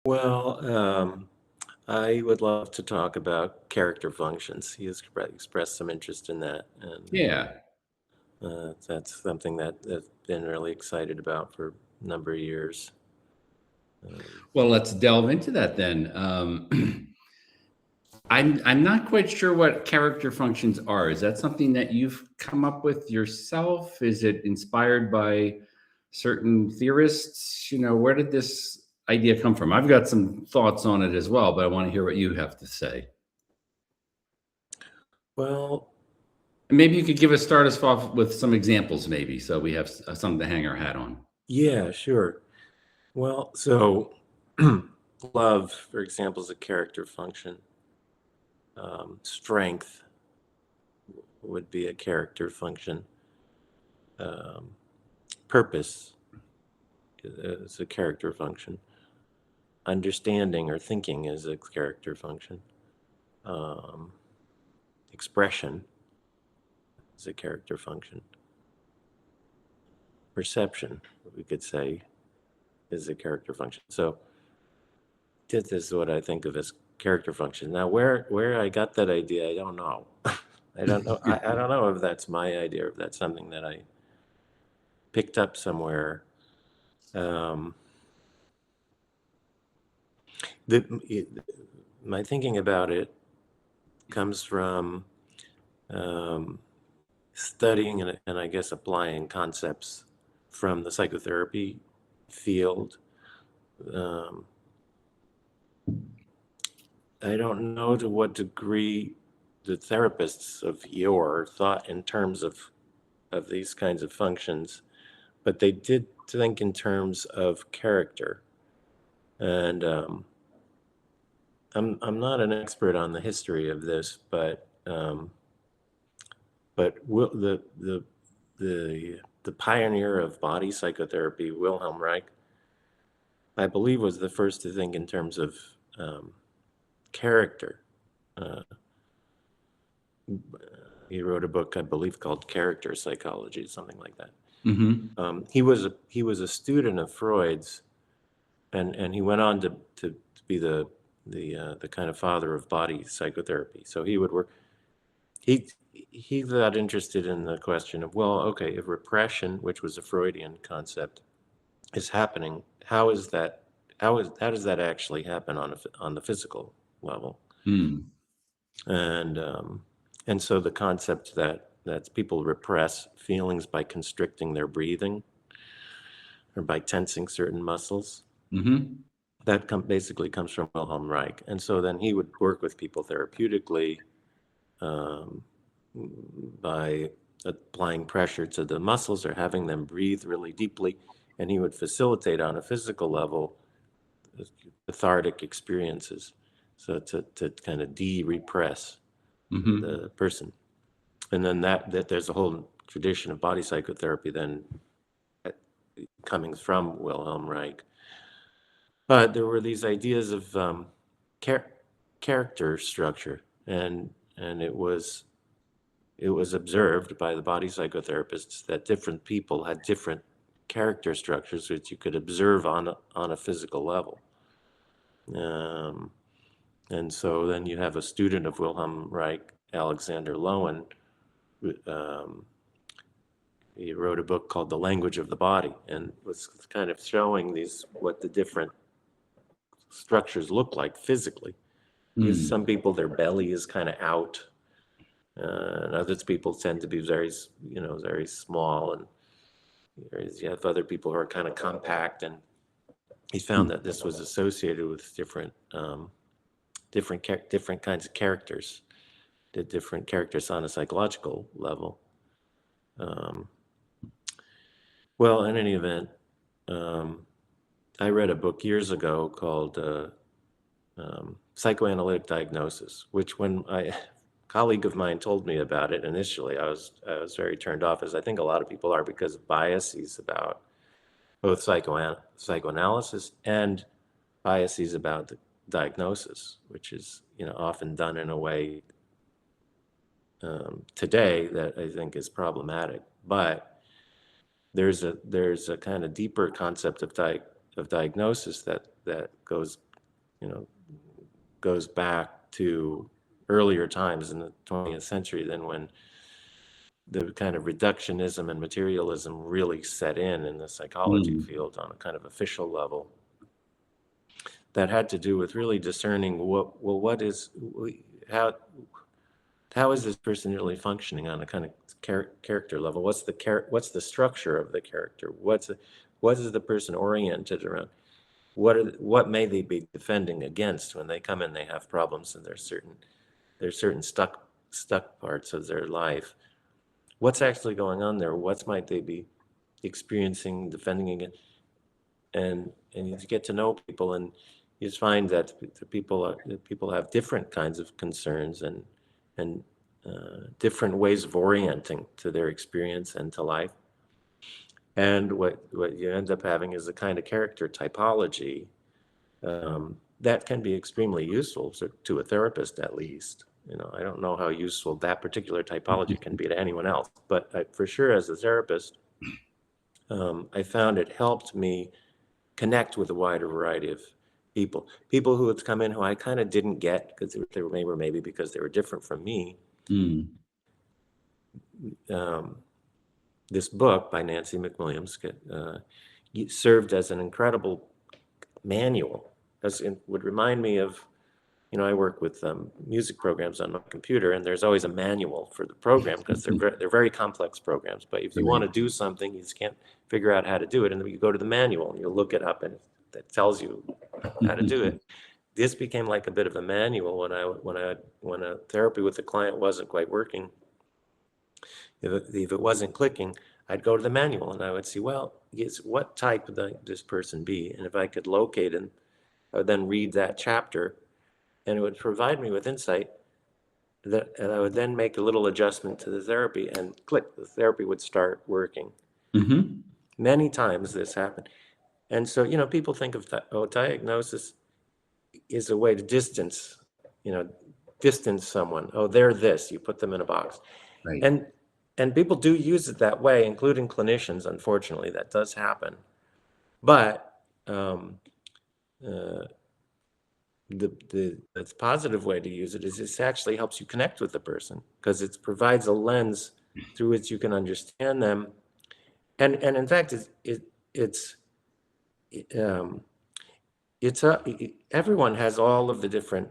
Well, I would love to talk about character functions. He has expressed some interest in that, and Yeah. that's something that I've been really excited about for a number of years. Well, let's delve into that then. I'm not quite sure what character functions are. Is that something that you've come up with yourself? Is it inspired by certain theorists? Where did this idea come from? I've got some thoughts on it as well, but I want to hear what you have to say. Well, And maybe you could start us off with some examples, maybe, so we have something to hang our hat on. yeah, sure. Well, so love, for example, is a character function. Strength would be a character function. Um, Purpose is a character function. Understanding or thinking is a character function. Um, Expression is a character function. Perception, we could say, is a character function. So this is what I think of as character function. Now, where I got that idea, I don't know. I don't know. I don't know if that's my idea or if that's something that I picked up somewhere. Um, my thinking about it comes from studying and I guess applying concepts from the psychotherapy field. Um, I don't know to what degree the therapists of yore thought in terms of these kinds of functions, but they did think in terms of character. And I'm not an expert on the history of this, but the pioneer of body psychotherapy, Wilhelm Reich, I believe, was the first to think in terms of character. Uh, he wrote a book, I believe, called Character Psychology, something like that. Mm-hmm. He was a student of Freud's, and he went on to be the kind of father of body psychotherapy. So he would work. He got interested in the question of, well, okay, if repression, which was a Freudian concept, is happening, how does that actually happen on the physical level? Mm. And so the concept that people repress feelings by constricting their breathing or by tensing certain muscles, Mm-hmm. that basically comes from Wilhelm Reich. And so then he would work with people therapeutically um, by applying pressure to the muscles or having them breathe really deeply. And he would facilitate on a physical level cathartic experiences. So to kind of de-repress Mm-hmm. the person. And then that there's a whole tradition of body psychotherapy then coming from Wilhelm Reich. But there were these ideas of character structure, and it was observed by the body psychotherapists that different people had different character structures which you could observe on a physical level. Um, and so then you have a student of Wilhelm Reich, Alexander Lowen. Um, he wrote a book called The Language of the Body, and was kind of showing what the different structures look like physically. Because Mm. some people, their belly is kind of out, and other people tend to be very small, and you have other people who are kind of compact. And he found that this was associated with different kinds of characters, the different characters on a psychological level. Well, in any event, I read a book years ago called Psychoanalytic Diagnosis, which when a colleague of mine told me about it initially, I was very turned off, as I think a lot of people are, because of biases about both psychoanalysis and biases about the diagnosis, which is often done in a way today that I think is problematic. But there's a kind of deeper concept of diagnosis that goes goes back to earlier times in the 20th century than when the kind of reductionism and materialism really set in the psychology field on a kind of official level. That had to do with really discerning how is this person really functioning on a kind of character level? What's the structure of the character? What is the person oriented around? What may they be defending against when they come in? They have problems, and there's certain stuck parts of their life. What's actually going on there? What might they be experiencing, defending against? And you get to know people, and you just find that people have different kinds of concerns and different ways of orienting to their experience and to life. And what you end up having is a kind of character typology that can be extremely useful to a therapist, at least. I don't know how useful that particular typology can be to anyone else, but for sure, as a therapist, I found it helped me connect with a wider variety of people who had come in who I kind of didn't get because they were maybe because they were different from me. This book by Nancy McWilliams served as an incredible manual. It would remind me of, I work with music programs on my computer, and there's always a manual for the program because they're very complex programs. But if you want to do something, you just can't figure out how to do it, and then you go to the manual and you look it up, and that tells you how to do it. This became like a bit of a manual when a therapy with the client wasn't quite working. If it wasn't clicking, I'd go to the manual and I would see, well, what type would this person be? And if I could locate him, I would then read that chapter, and it would provide me with insight and I would then make a little adjustment to the therapy, and click, the therapy would start working. Many times this happened. And so, people think of diagnosis is a way to distance someone. Oh, they're this, you put them in a box. Right. And people do use it that way, including clinicians. Unfortunately, that does happen. But the positive way to use it is it actually helps you connect with the person, because it provides a lens through which you can understand them. And in fact, everyone has all of the different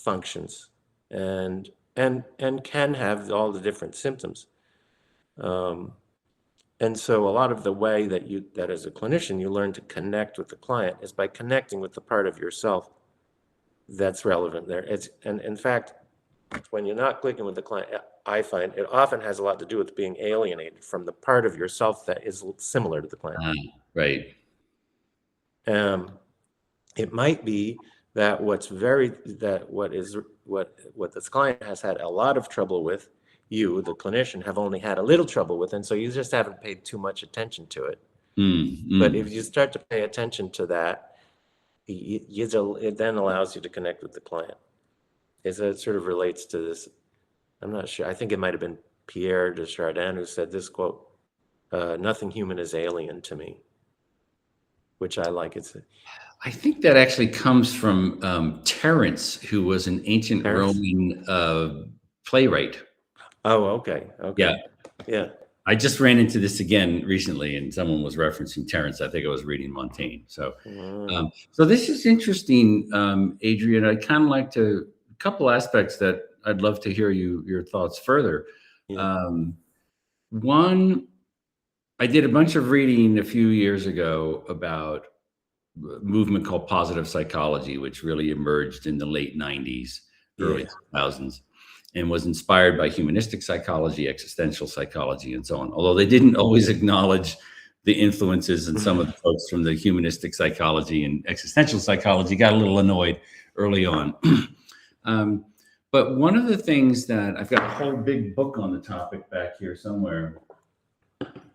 functions and can have all the different symptoms. And so a lot of the way that as a clinician you learn to connect with the client is by connecting with the part of yourself that's relevant there. And in fact, when you're not clicking with the client, I find it often has a lot to do with being alienated from the part of yourself that is similar to the client. Right. It might be that what this client has had a lot of trouble with, you, the clinician, have only had a little trouble with, and so you just haven't paid too much attention to it. But if you start to pay attention to that, it then allows you to connect with the client. It sort of relates to this. I'm not sure. I think it might have been Pierre de Chardin who said this quote: "Nothing human is alien to me," which I like. I think that actually comes from Terence, who was an ancient Roman playwright. Oh, okay. Yeah. I just ran into this again recently, and someone was referencing Terence. I think I was reading Montaigne. So, so this is interesting, Adrian. I'd kind of like a couple aspects that I'd love to hear your thoughts further. Yeah. One, I did a bunch of reading a few years ago about a movement called positive psychology, which really emerged in the late 90s, early 2000s. And was inspired by humanistic psychology, existential psychology, and so on. Although they didn't always acknowledge the influences, and some of the folks from the humanistic psychology and existential psychology got a little annoyed early on. But one of the things that I've got a whole big book on the topic back here somewhere,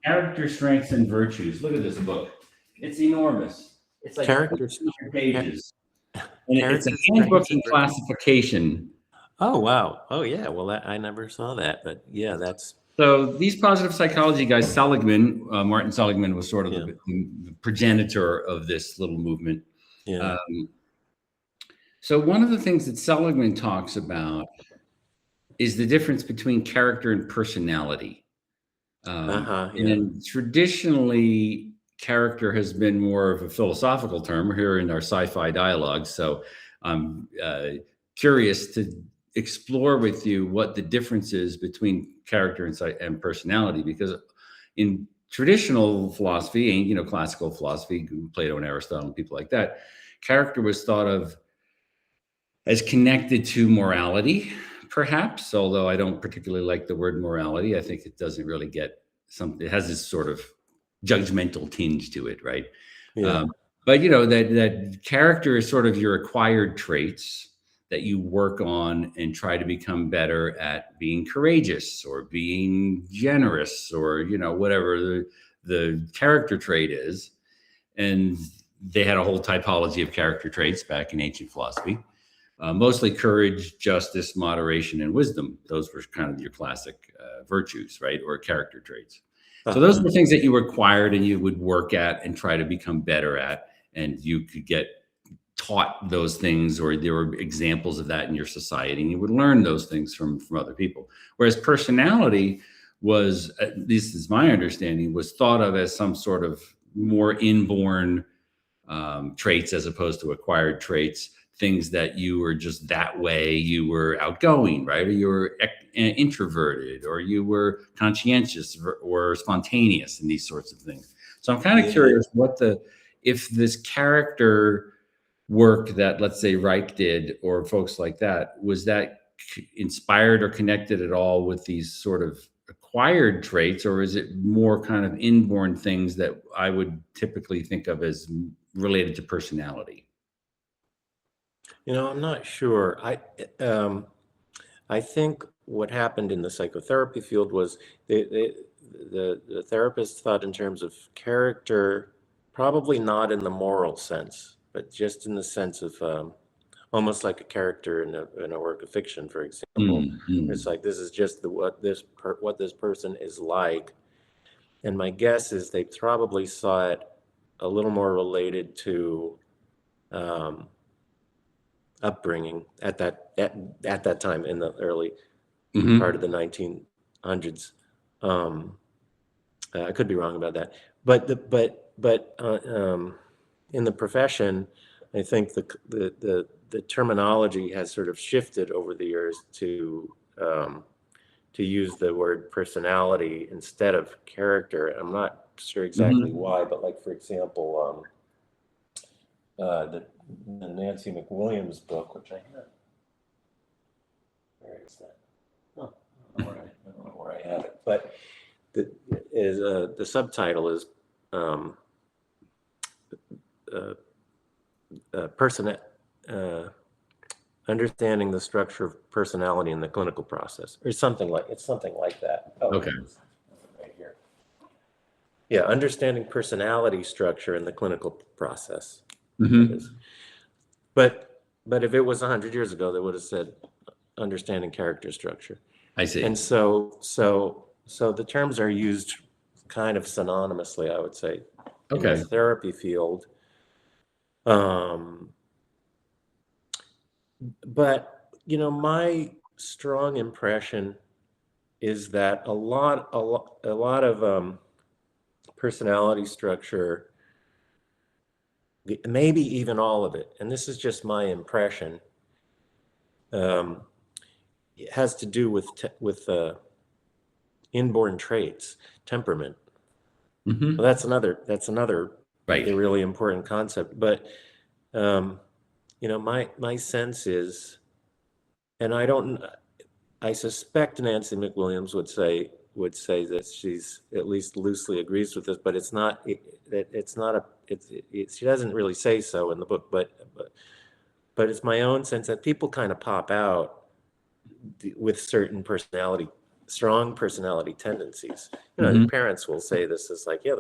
Character, Strengths, and Virtues. Look at this book. It's enormous. It's like 200 pages. And it's a handbook and classification. Oh, wow. Oh, yeah. Well, I never saw that, but yeah, that's. So these positive psychology guys, Seligman, Martin Seligman was sort of the progenitor of this little movement. Yeah. So one of the things that Seligman talks about is the difference between character and personality. Yeah. And traditionally, character has been more of a philosophical term here in our sci-fi dialogues. So I'm curious to explore with you what the difference is between character and personality, because in traditional philosophy, and classical philosophy, Plato and Aristotle and people like that, character was thought of as connected to morality, perhaps, although I don't particularly like the word morality. I think it doesn't really get something, it has this sort of judgmental tinge to it, right? Yeah. But that character is sort of your acquired traits that you work on and try to become better at being courageous or being generous, or whatever the character trait is. And they had a whole typology of character traits back in ancient philosophy. Mostly courage, justice, moderation, and wisdom. Those were kind of your classic virtues, right? Or character traits. So those are the things that you acquired and you would work at and try to become better at. And you could get taught those things, or there were examples of that in your society, and you would learn those things from other people. Whereas personality was, at least is my understanding, was thought of as some sort of more inborn traits as opposed to acquired traits. Things that you were just that way, you were outgoing, right? Or you were introverted, or you were conscientious or spontaneous, and these sorts of things. So I'm kind of curious if this character work that, let's say, Reich did, or folks like that, was that inspired or connected at all with these sort of acquired traits, or is it more kind of inborn things that I would typically think of as related to personality? I'm not sure. I think what happened in the psychotherapy field was the therapist thought in terms of character, probably not in the moral sense, but just in the sense of almost like a character in a work of fiction, for example. It's like, this is just what this person is like. And my guess is they probably saw it a little more related to upbringing at that time in the early part of the 1900s. I could be wrong about that, but in the profession, I think the terminology has sort of shifted over the years to use the word personality instead of character. I'm not sure exactly why, but like, for example, the Nancy McWilliams book, which I have. Where is that? Oh, I don't know where I have it, but the subtitle is understanding the structure of personality in the clinical process, or something like that. Oh, Okay. Right here. Yeah, understanding personality structure in the clinical process. But if it was 100 years ago, they would have said understanding character structure. I see. And so the terms are used kind of synonymously, I would say, in the therapy field. But my strong impression is that a lot of personality structure, maybe even all of it, and this is just my impression, it has to do with inborn traits, temperament. Well, that's another right, a really important concept. But my sense is, and I suspect Nancy McWilliams would say that she's at least loosely agrees with this, but she doesn't really say so in the book, but it's my own sense that people kind of pop out with certain strong personality tendencies. The parents will say this is like, yeah,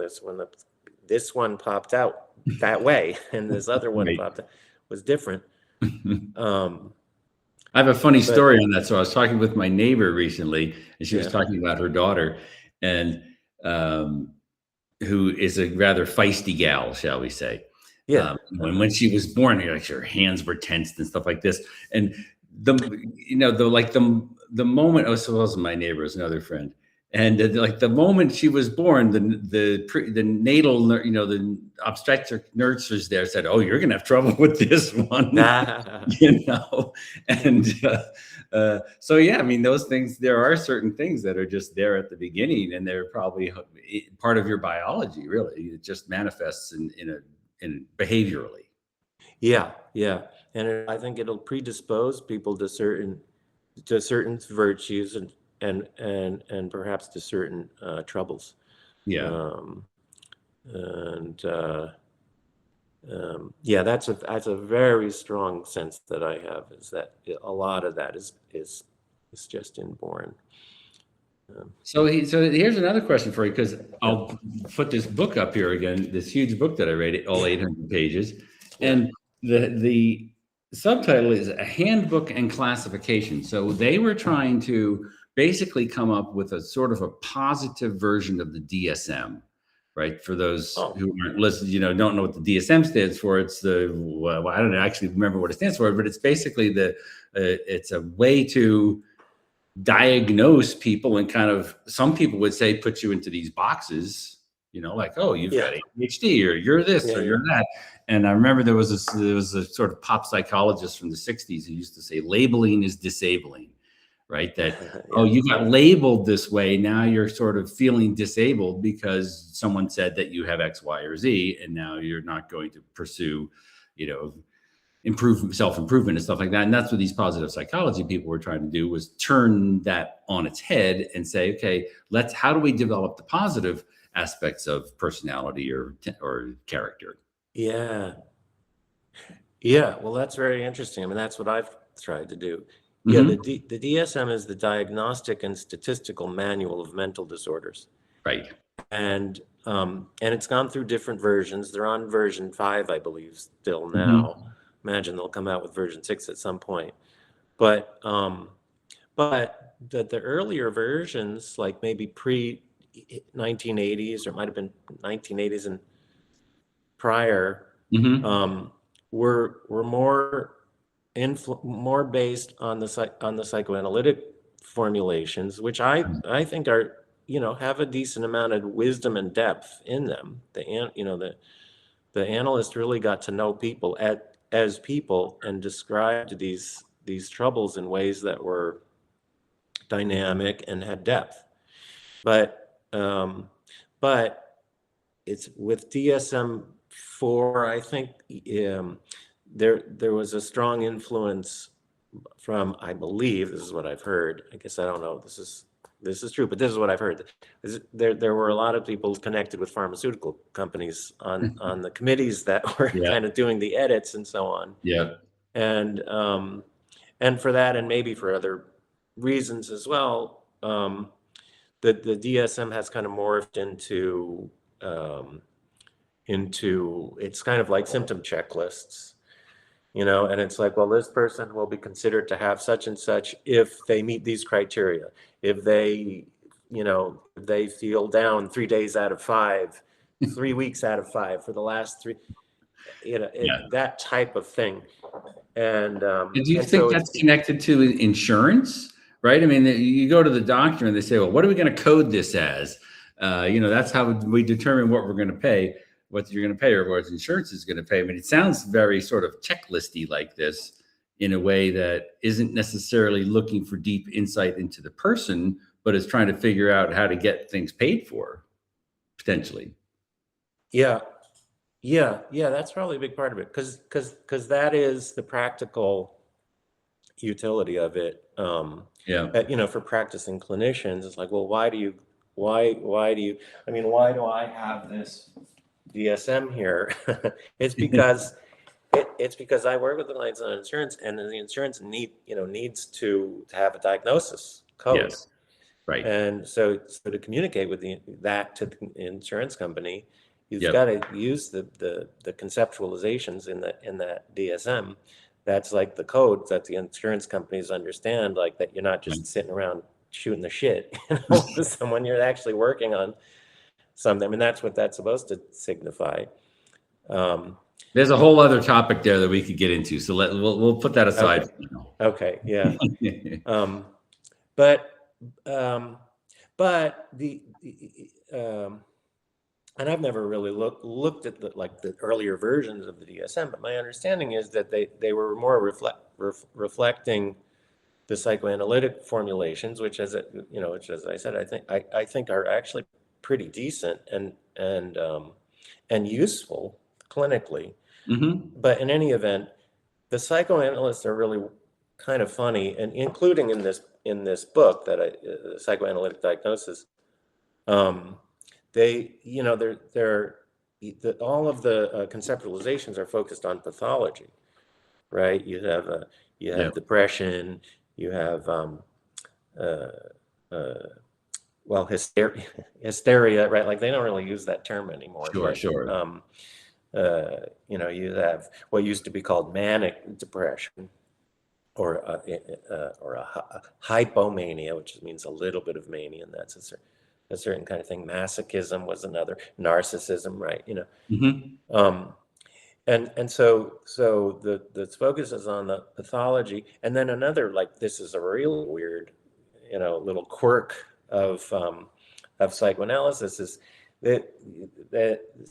this one popped out that way, and this other one popped out, was different. I have a funny story on that. So I was talking with my neighbor recently, and she was talking about her daughter, and who is a rather feisty gal, shall we say. Yeah. And when she was born, like her hands were tensed and stuff like this. And the the moment, oh, so was my neighbor, was another friend, and like the moment she was born, the natal, the obstetric nurses there said, "Oh, you're gonna have trouble with this one," and so yeah, I mean, those things. There are certain things that are just there at the beginning, and they're probably part of your biology. Really, it just manifests in behaviorally. Yeah, yeah. And I think it'll predispose people to certain virtues and perhaps to certain troubles. Yeah. Um, and yeah, that's a very strong sense that I have, is that a lot of that is just inborn. So here's another question for you, because Yeah. I'll put this book up here again, this huge book that I read, all 800 pages, Yeah. and the subtitle is A Handbook and Classification. So they were trying to basically come up with a sort of a positive version of the DSM, right? For those who aren't listening, don't know what the DSM stands for. It's well, I don't actually remember what it stands for, but it's basically it's a way to diagnose people, and kind of, some people would say, put you into these boxes, like, oh, you've got ADHD, or you're this, or you're that. And I remember there was a sort of pop psychologist from the 60s who used to say labeling is disabling, right? That, oh, you got labeled this way, now you're sort of feeling disabled because someone said that you have X, Y, or Z, and now you're not going to pursue, self-improvement and stuff like that. And that's what these positive psychology people were trying to do, was turn that on its head and say, okay, how do we develop the positive aspects of personality or character? Yeah. Yeah. Well, that's very interesting. I mean, that's what I've tried to do. Yeah. Mm-hmm. The DSM is the Diagnostic and Statistical Manual of Mental Disorders. Right. And it's gone through different versions. They're on version 5, I believe, still now. Mm-hmm. Imagine they'll come out with version 6 at some point. But the earlier versions, like maybe pre 1980s, or it might have been 1980s and prior, Mm-hmm. were more based on the psychoanalytic formulations, which I think are, have a decent amount of wisdom and depth in them. The analyst really got to know people as people, and described these troubles in ways that were dynamic and had depth. But it's with DSM-4, I think there was a strong influence from, I believe, this is what I've heard. I guess I don't know if this is true, but this is what I've heard. There were a lot of people connected with pharmaceutical companies on the committees that were kind of doing the edits and so on. Yeah. And for that, and maybe for other reasons as well, the DSM has kind of morphed into it's kind of like symptom checklists. And it's like, well, this person will be considered to have such and such if they meet these criteria. If they, they feel down 3 days out of 5, 3 weeks out of 5 for the last 3, that type of thing. And do you think that's connected to insurance? Right? I mean, you go to the doctor and they say, well, what are we going to code this as? That's how we determine what we're going to pay, what you're going to pay, or what insurance is going to pay. I mean, it sounds very sort of checklisty like this, in a way that isn't necessarily looking for deep insight into the person, but is trying to figure out how to get things paid for, potentially. Yeah. That's probably a big part of it, because that is the practical utility of it. For practicing clinicians, it's like, well, why do I have this DSM here? It's because I work with the clients on insurance, and the insurance needs to have a diagnosis code. Yes. Right. And so to communicate with that to the insurance company, you've got to use the conceptualizations in that DSM. That's like the code that the insurance companies understand, like that you're not just sitting around shooting the shit with someone. You're actually working on something. I mean, that's what that's supposed to signify. There's a whole other topic there that we could get into. So we'll put that aside Okay. for now. Okay. Yeah. Um, but but and I've never really looked at the earlier versions of the DSM, but my understanding is that they were more reflecting the psychoanalytic formulations, which which, as I said, I think are actually pretty decent and useful clinically. But in any event, the psychoanalysts are really kind of funny, and including in this book that Psychoanalytic Diagnosis, they all of the conceptualizations are focused on pathology, right? You have depression, you have well, hysteria, right? Like they don't really use that term anymore. Sure. You have what used to be called manic depression, or a hypomania, which means a little bit of mania, and that's a certain kind of thing. Masochism was another. Narcissism, right? And so the focus is on the pathology, and then another, like, this is a real weird, little quirk of psychoanalysis, is that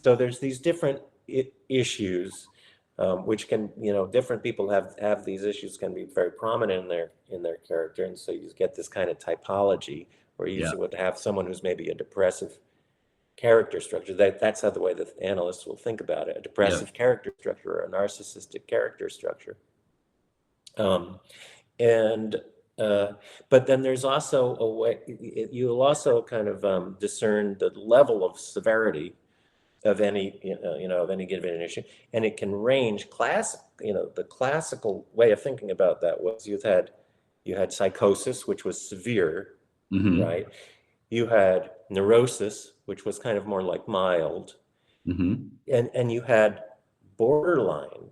so there's these different issues, which can, different people have these issues, can be very prominent in their character, and so you get this kind of typology where you would have someone who's maybe a depressive character structure. That's how the way that analysts will think about it: a depressive character structure or a narcissistic character structure. But then there's also a way you'll also kind of discern the level of severity of any of any given issue, and it can range. The classical way of thinking about that was you had psychosis, which was severe, right? You had neurosis, which was kind of more like mild, and you had borderline,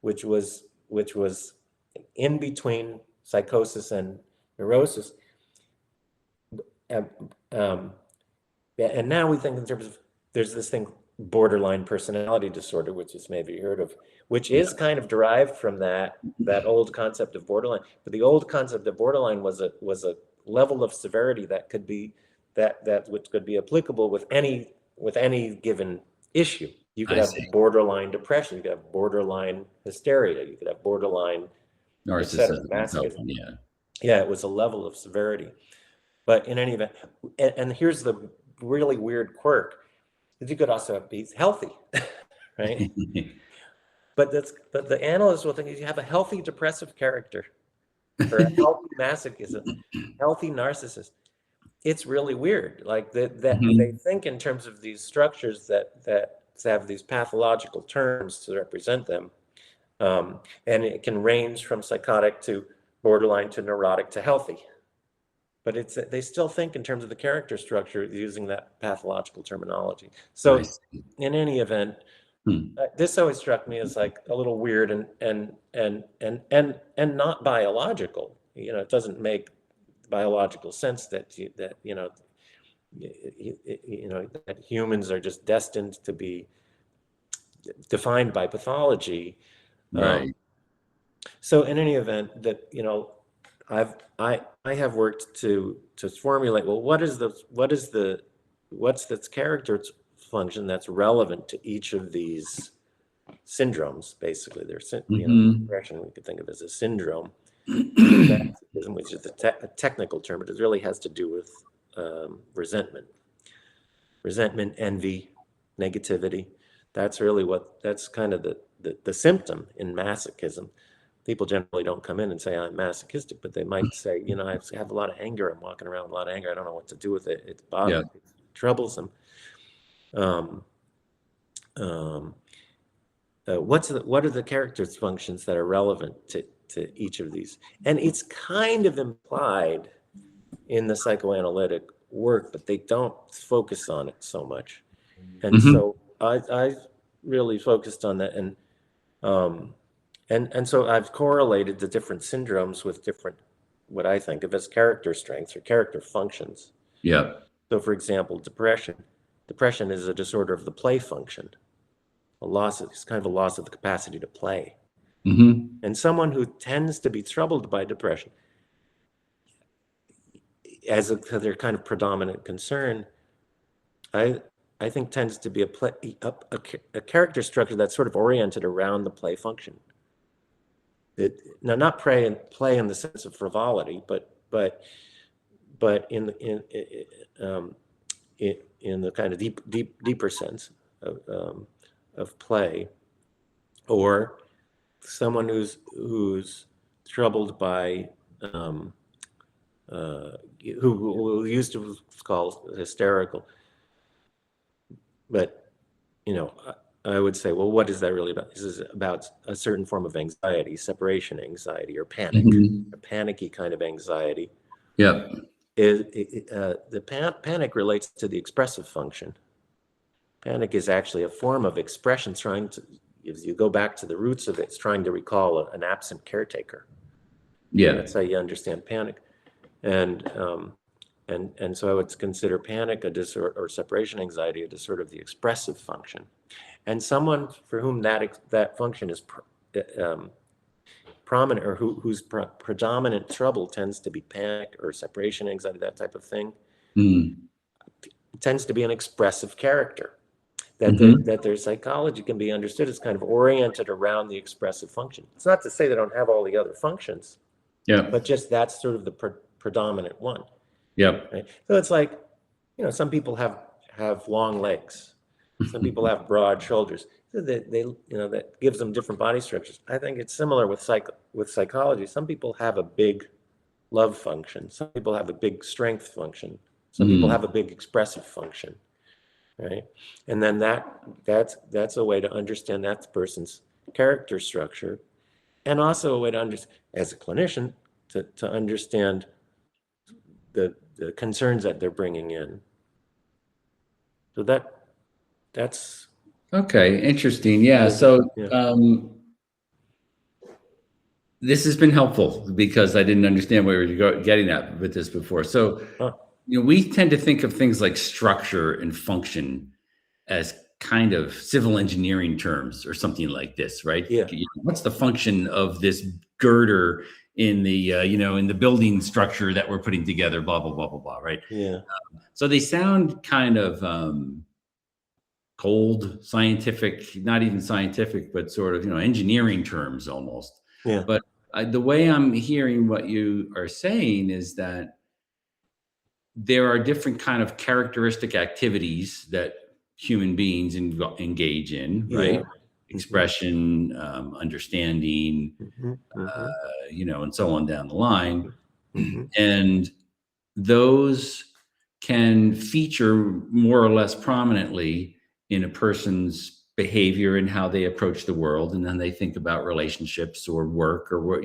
which was in between psychosis and neurosis. And now we think in terms of, there's this thing, borderline personality disorder, which is maybe heard of, which is kind of derived from that old concept of borderline. But the old concept of borderline was a level of severity that could be which could be applicable with any given issue. You could have borderline depression, you could have borderline hysteria, you could have borderline narcissism. Yeah, it was a level of severity. But in any event, and here's the really weird quirk: you could also be healthy, right? but the analysts will think, if you have a healthy depressive character or a healthy masochism, healthy narcissist, it's really weird. Like that they think in terms of these structures that have these pathological terms to represent them, and it can range from psychotic to borderline to neurotic to healthy. But they still think in terms of the character structure using that pathological terminology. So in any event, this always struck me as like a little weird and not biological. It doesn't make biological sense that that humans are just destined to be defined by pathology. Right. So in any event, that I have worked to formulate, well, what's this character function that's relevant to each of these syndromes. Basically, depression we could think of as a syndrome, which is a technical term, but it really has to do with resentment, envy, negativity. That's kind of the symptom in masochism. People generally don't come in and say, I'm masochistic, but they might say, I have a lot of anger. I'm walking around with a lot of anger. I don't know what to do with it. It's bothering me. It's troublesome. What are the character functions that are relevant to each of these? And it's kind of implied in the psychoanalytic work, but they don't focus on it so much. And so I really focused on that, and so I've correlated the different syndromes with different, what I think of as character strengths or character functions. Yeah. So, for example, depression is a disorder of the play function, it's kind of a loss of the capacity to play. Mm-hmm. And someone who tends to be troubled by depression, as their kind of predominant concern, I think tends to be a character structure that's sort of oriented around the play function. Now, not play in the sense of frivolity, but in the kind of deeper sense of play, or someone who's troubled by who we used to call hysterical, but I would say, well, what is that really about? This is about a certain form of anxiety, separation anxiety, or panic, Mm-hmm. a panicky kind of anxiety. Yep. The panic relates to the expressive function. Panic is actually a form of expression if you go back to the roots of it, it's trying to recall an absent caretaker. Yeah. That's how you understand panic. And so I would consider panic a disorder, or separation anxiety a disorder of the expressive function. And someone for whom that function is prominent, or whose predominant trouble tends to be panic or separation anxiety, that type of thing, tends to be an expressive character. That their psychology can be understood as kind of oriented around the expressive function. It's not to say they don't have all the other functions, but just that's sort of the predominant one. Yep. Right? So it's like, some people have long legs, some people have broad shoulders. So that gives them different body structures. I think it's similar with psychology. Some people have a big love function. Some people have a big strength function. Some people have a big expressive function. Right, and then that's a way to understand that person's character structure, and also a way to understand, as a clinician, to understand the concerns that they're bringing in. So that's okay. Interesting. Yeah. So this has been helpful because I didn't understand where you were getting at with this before. So. We tend to think of things like structure and function as kind of civil engineering terms or something like this, right? Yeah. What's the function of this girder in the in the building structure that we're putting together? Blah blah blah blah blah, right? Yeah. So they sound kind of cold, scientific, not even scientific, but sort of engineering terms almost. Yeah. But the way I'm hearing what you are saying is that there are different kind of characteristic activities that human beings engage in, right? Expression, understanding, and so on down the line. And those can feature more or less prominently in a person's behavior and how they approach the world, and then they think about relationships or work or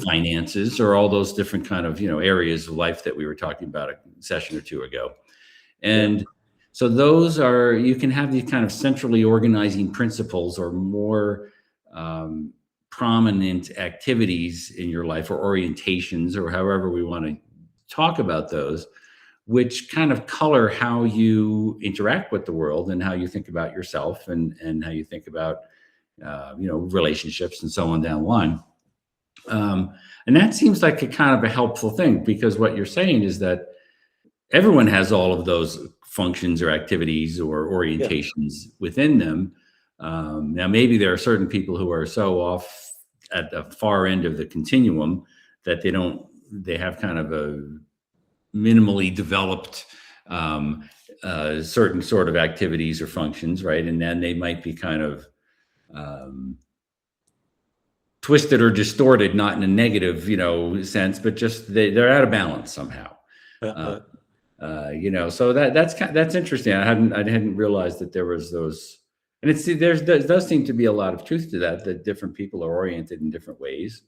finances or all those different kind of areas of life that we were talking about a session or two ago. And so those you can have these kind of centrally organizing principles or more prominent activities in your life, or orientations, or however we want to talk about those, which kind of color how you interact with the world and how you think about yourself and how you think about, relationships and so on down the line. And that seems like a kind of a helpful thing, because what you're saying is that everyone has all of those functions or activities or orientations within them. Now, maybe there are certain people who are so off at the far end of the continuum that they have kind of a minimally developed certain sort of activities or functions, right? And then they might be kind of twisted or distorted, not in a negative, sense, but just they're out of balance somehow. So that's interesting. I hadn't realized that there was those, and there does seem to be a lot of truth to that different people are oriented in different ways,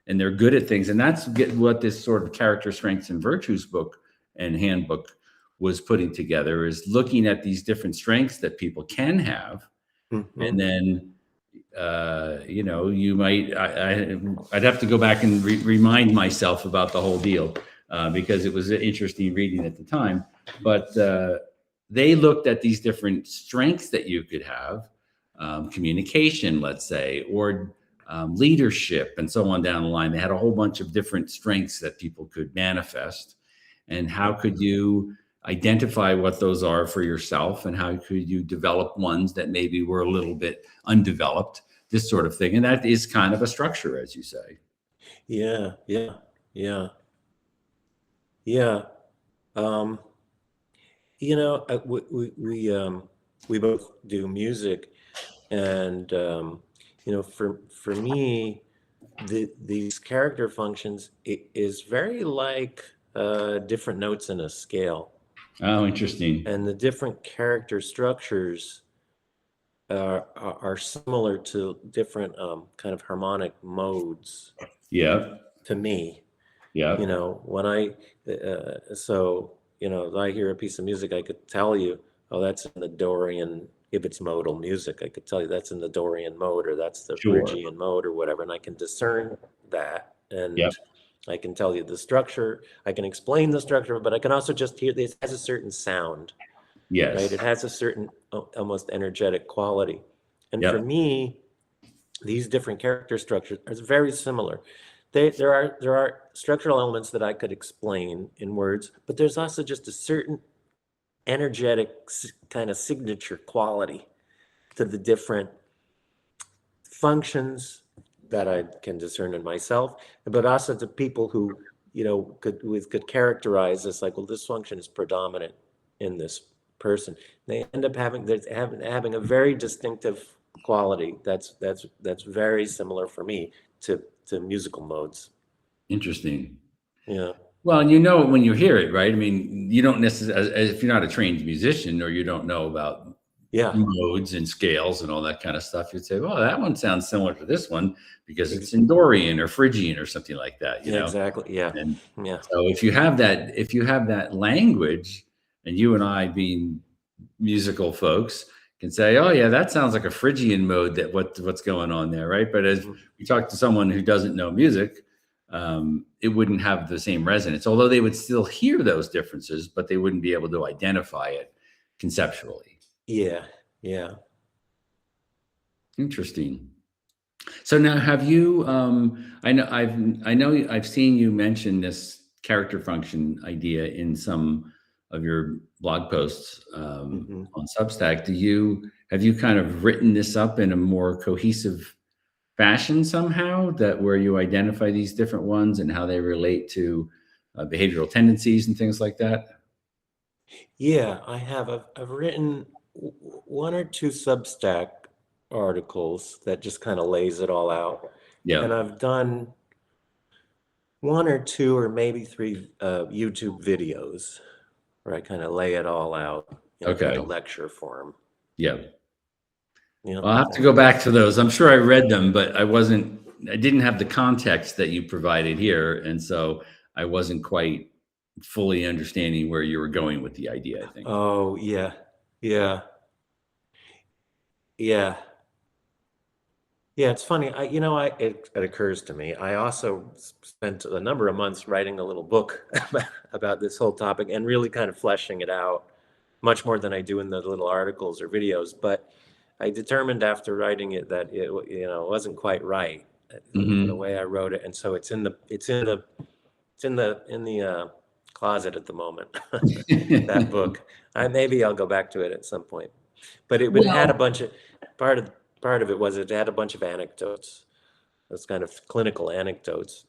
and they're good at things. And that's what this sort of character strengths and virtues book and handbook was putting together, is looking at these different strengths that people can have. And then, you might, I'd have to go back and remind myself about the whole deal because it was interesting reading at the time, but they looked at these different strengths that you could have communication, let's say, or leadership, and so on down the line. They had a whole bunch of different strengths that people could manifest. And how could you identify what those are for yourself, and how could you develop ones that maybe were a little bit undeveloped, this sort of thing. And that is kind of a structure, as you say. Yeah, yeah, yeah, yeah. Um, we both do music, and for me, these character functions is very like different notes in a scale, Oh, interesting. and the different character structures are similar to different kind of harmonic modes Yeah. to me. Yeah. When I hear a piece of music, I could tell you, oh, that's in the Dorian, if it's modal music, I could tell you that's in the Dorian mode, or that's the Sure. Phrygian mode, or whatever, and I can discern that, and Yep. I can tell you the structure, I can explain the structure, but I can also just hear this has a certain sound, Yes. right? It has a certain almost energetic quality. And Yep. for me, these different character structures are very similar. There are structural elements that I could explain in words, but there's also just a certain energetic kind of signature quality to the different functions that I can discern in myself, but also to people who could characterize this, like, well, this function is predominant in this person. They end up having a very distinctive quality that's very similar for me to musical modes. Interesting. Yeah. Well, and you know it when you hear it, right? I mean, you don't necessarily, if you're not a trained musician or you don't know about modes and scales and all that kind of stuff, you'd say, well, that one sounds similar to this one because it's in Dorian or Phrygian or something like that, you know? Exactly. Yeah. And Yeah. so if you have that language, and you and I being musical folks can say, oh yeah, that sounds like a Phrygian mode, that what's going on there, right? But as we talk to someone who doesn't know music, it wouldn't have the same resonance, although they would still hear those differences, but they wouldn't be able to identify it conceptually. Yeah. Yeah. Interesting. So now, have you? I know I've seen you mention this character function idea in some of your blog posts on Substack. Have you kind of written this up in a more cohesive fashion somehow, that where you identify these different ones and how they relate to behavioral tendencies and things like that? Yeah, I have. I've written one or two Substack articles that just kind of lays it all out. Yeah. And I've done one or two or maybe three YouTube videos where I kind of lay it all out in Okay. kind of lecture form. Yeah. I'll have to go back to those. I'm sure I read them, but I didn't have the context that you provided here. And so I wasn't quite fully understanding where you were going with the idea, I think. Oh, yeah. Yeah. Yeah. Yeah, it's funny. It occurs to me. I also spent a number of months writing a little book about this whole topic and really kind of fleshing it out much more than I do in the little articles or videos. But I determined after writing it that it wasn't quite right, the way I wrote it, and so it's in the closet at the moment. That book. Maybe I'll go back to it at some point. But it had a bunch of part of it was it had a bunch of anecdotes, those kind of clinical anecdotes,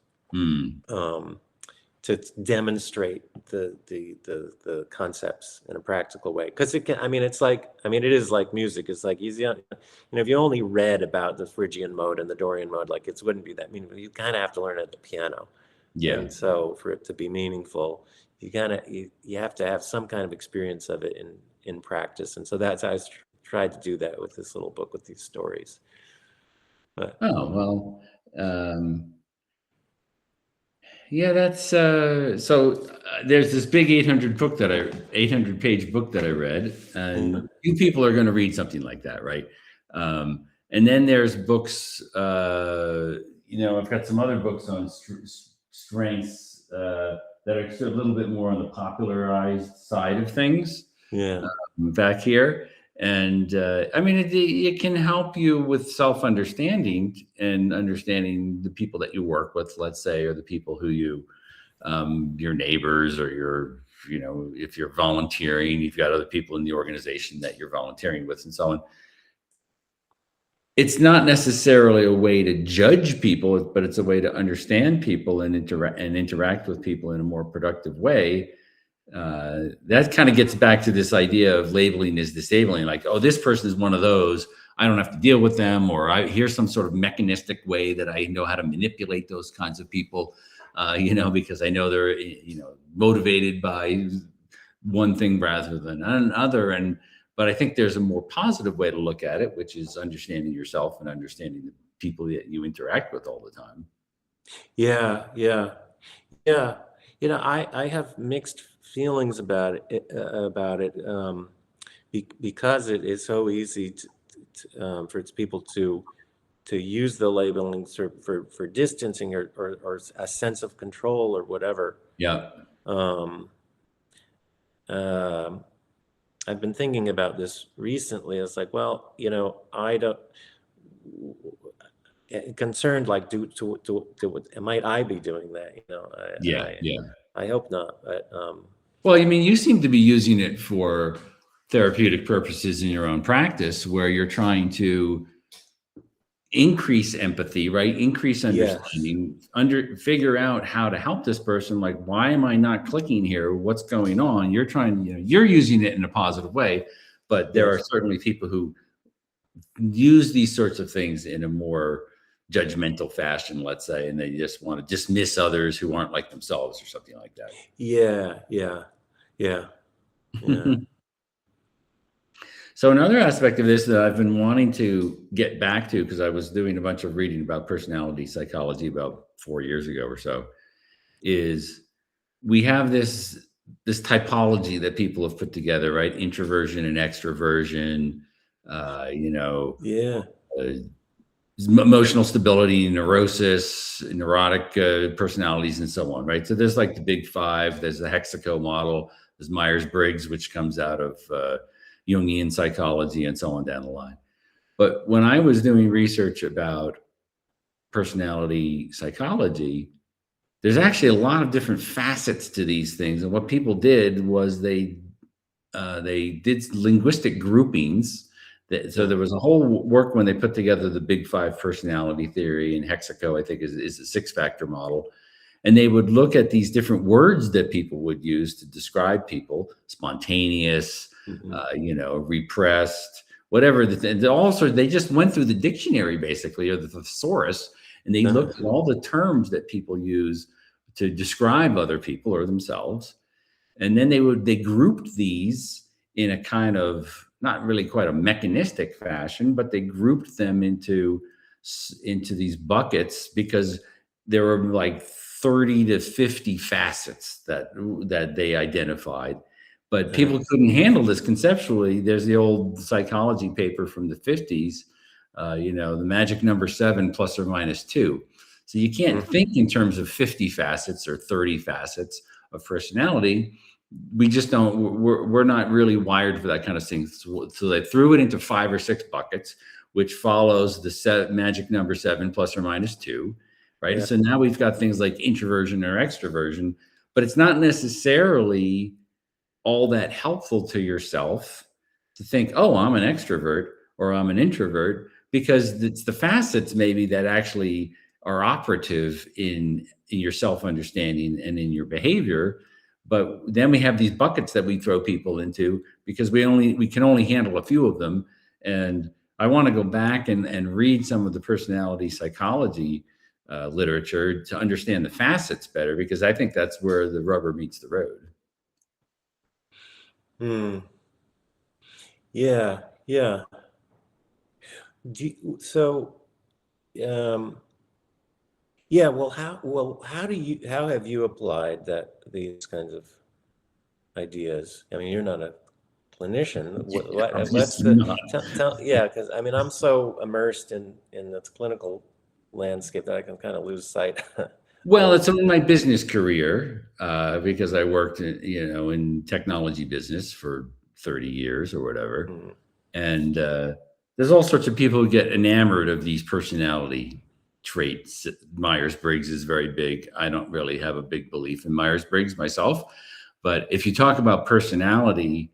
to demonstrate the concepts in a practical way. Because it is like music. It's like easy, if you only read about the Phrygian mode and the Dorian mode, like it wouldn't be that meaningful. You kind of have to learn it at the piano. Yeah. And so for it to be meaningful, you have to have some kind of experience of it in practice. And so that's how I tried to do that with this little book with these stories. But, yeah, that's so there's this big 800-page book that I read, and few people are going to read something like that, right? And then there's books, I've got some other books on strengths that are a little bit more on the popularized side of things. Yeah. Back here. And I mean, it can help you with self-understanding and understanding the people that you work with, let's say, or the people who you, your neighbors, or your, if you're volunteering, you've got other people in the organization that you're volunteering with, and so on. It's not necessarily a way to judge people, but it's a way to understand people and interact with people in a more productive way. That kind of gets back to this idea of labeling is disabling. Like, oh, this person is one of those. I don't have to deal with them, or here's some sort of mechanistic way that I know how to manipulate those kinds of people, because I know they're, motivated by one thing rather than another. But I think there's a more positive way to look at it, which is understanding yourself and understanding the people that you interact with all the time. Yeah, yeah, yeah. I have mixed feelings about it, because it is so easy for people to use the labeling for distancing or a sense of control or whatever. Yeah. Um, I've been thinking about this recently. It's like, well, I don't concerned like might I be doing that? Yeah. I hope not. But Well, I mean, you seem to be using it for therapeutic purposes in your own practice, where you're trying to increase empathy, right? Increase yes, understanding, figure out how to help this person. Like, why am I not clicking here? What's going on? You're trying, you're using it in a positive way, but there are yes, certainly people who use these sorts of things in a more judgmental fashion, let's say, and they just want to dismiss others who aren't like themselves or something like that. yeah, yeah, yeah, yeah. So another aspect of this that I've been wanting to get back to, because I was doing a bunch of reading about personality psychology about 4 years ago or so, is we have this typology that people have put together, right? Introversion and extroversion, Yeah. Emotional stability, neurosis, neurotic personalities, and so on, right? So there's like the big five. There's the Hexaco model. There's Myers-Briggs, which comes out of Jungian psychology, and so on down the line. But when I was doing research about personality psychology, there's actually a lot of different facets to these things. And what people did was they did linguistic groupings. So there was a whole work when they put together the big five personality theory, and Hexaco, I think, is a 6-factor model. And they would look at these different words that people would use to describe people: spontaneous, repressed, whatever. Also, they just went through the dictionary, basically, or the thesaurus, and they looked at all the terms that people use to describe other people or themselves. And then they grouped these in a kind of, not really quite a mechanistic fashion, but they grouped them into these buckets, because there were like 30 to 50 facets that they identified. But people couldn't handle this conceptually. There's the old psychology paper from the 50s, the magic number 7 plus or minus 2. So you can't think in terms of 50 facets or 30 facets of personality. We just don't, we're not really wired for that kind of thing. So they threw it into 5 or 6 buckets, which follows the magic number 7 plus or minus 2, right? Yeah. So now we've got things like introversion or extroversion, but it's not necessarily all that helpful to yourself to think, oh, I'm an extrovert or I'm an introvert, because it's the facets maybe that actually are operative in your self-understanding and in your behavior. But then we have these buckets that we throw people into because we can only handle a few of them. And I want to go back and read some of the personality psychology literature to understand the facets better, because I think that's where the rubber meets the road. Yeah, yeah. Yeah. Well, how have you applied these kinds of ideas? I mean, you're not a clinician. Because I mean, I'm so immersed in the clinical landscape that I can kind of lose sight. Well, it's in my business career, because I worked in technology business for 30 years or whatever. And there's all sorts of people who get enamored of these personality traits. Myers-Briggs is very big. I don't really have a big belief in Myers-Briggs myself, but if you talk about personality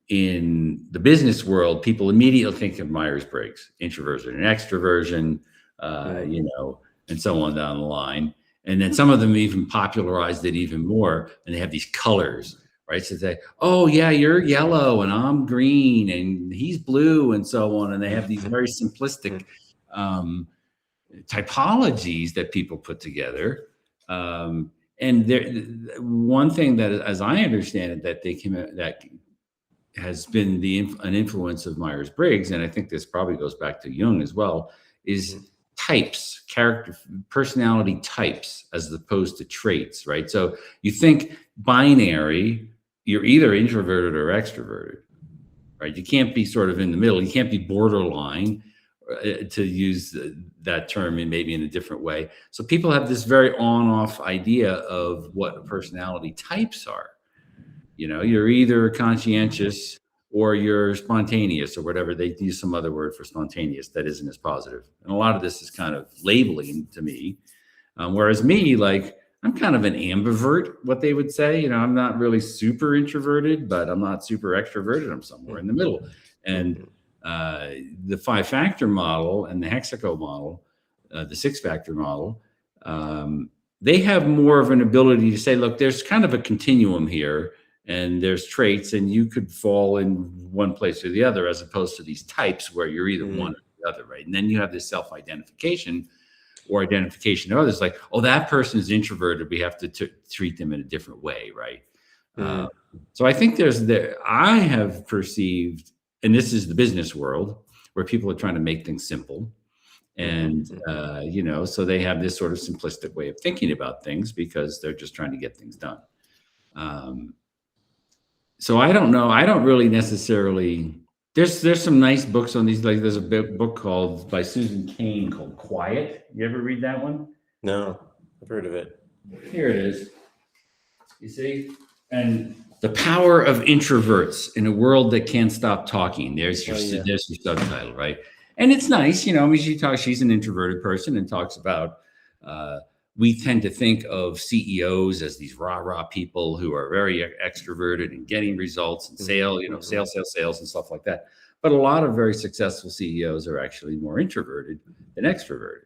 in the business world, people immediately think of Myers-Briggs, introversion and extroversion, and so on down the line. And then some of them even popularized it even more, and they have these colors, right? So they, oh yeah, you're yellow and I'm green and he's blue and so on. And they have these very simplistic typologies that people put together. And there, one thing that, as I understand it, that they came that has been an influence of Myers-Briggs, and I think this probably goes back to Jung as well, is types, personality types, as opposed to traits, right? So you think binary, you're either introverted or extroverted, right? You can't be sort of in the middle. You can't be borderline, to use that term in maybe in a different way. So people have this very on-off idea of what personality types are. You're either conscientious or you're spontaneous or whatever. They use some other word for spontaneous that isn't as positive. And a lot of this is kind of labeling to me. Whereas me, like, I'm kind of an ambivert, what they would say. I'm not really super introverted, but I'm not super extroverted. I'm somewhere in the middle. And the 5-factor model and the hexaco model, the 6-factor model, they have more of an ability to say, look, there's kind of a continuum here. And there's traits, and you could fall in one place or the other, as opposed to these types where you're either one or the other, right? And then you have this self-identification or identification of others, like, oh, that person is introverted. We have to treat them in a different way, right? So I think I have perceived, and this is the business world, where people are trying to make things simple. And, so they have this sort of simplistic way of thinking about things because they're just trying to get things done. So I don't know. I don't really necessarily. There's some nice books on these. Like there's a book by Susan Cain called Quiet. You ever read that one? No, I've heard of it. Here it is. You see, and the power of introverts in a world that can't stop talking. There's your subtitle, right? And it's nice, she's an introverted person and talks about. We tend to think of CEOs as these rah-rah people who are very extroverted and getting results and sales and stuff like that. But a lot of very successful CEOs are actually more introverted than extroverted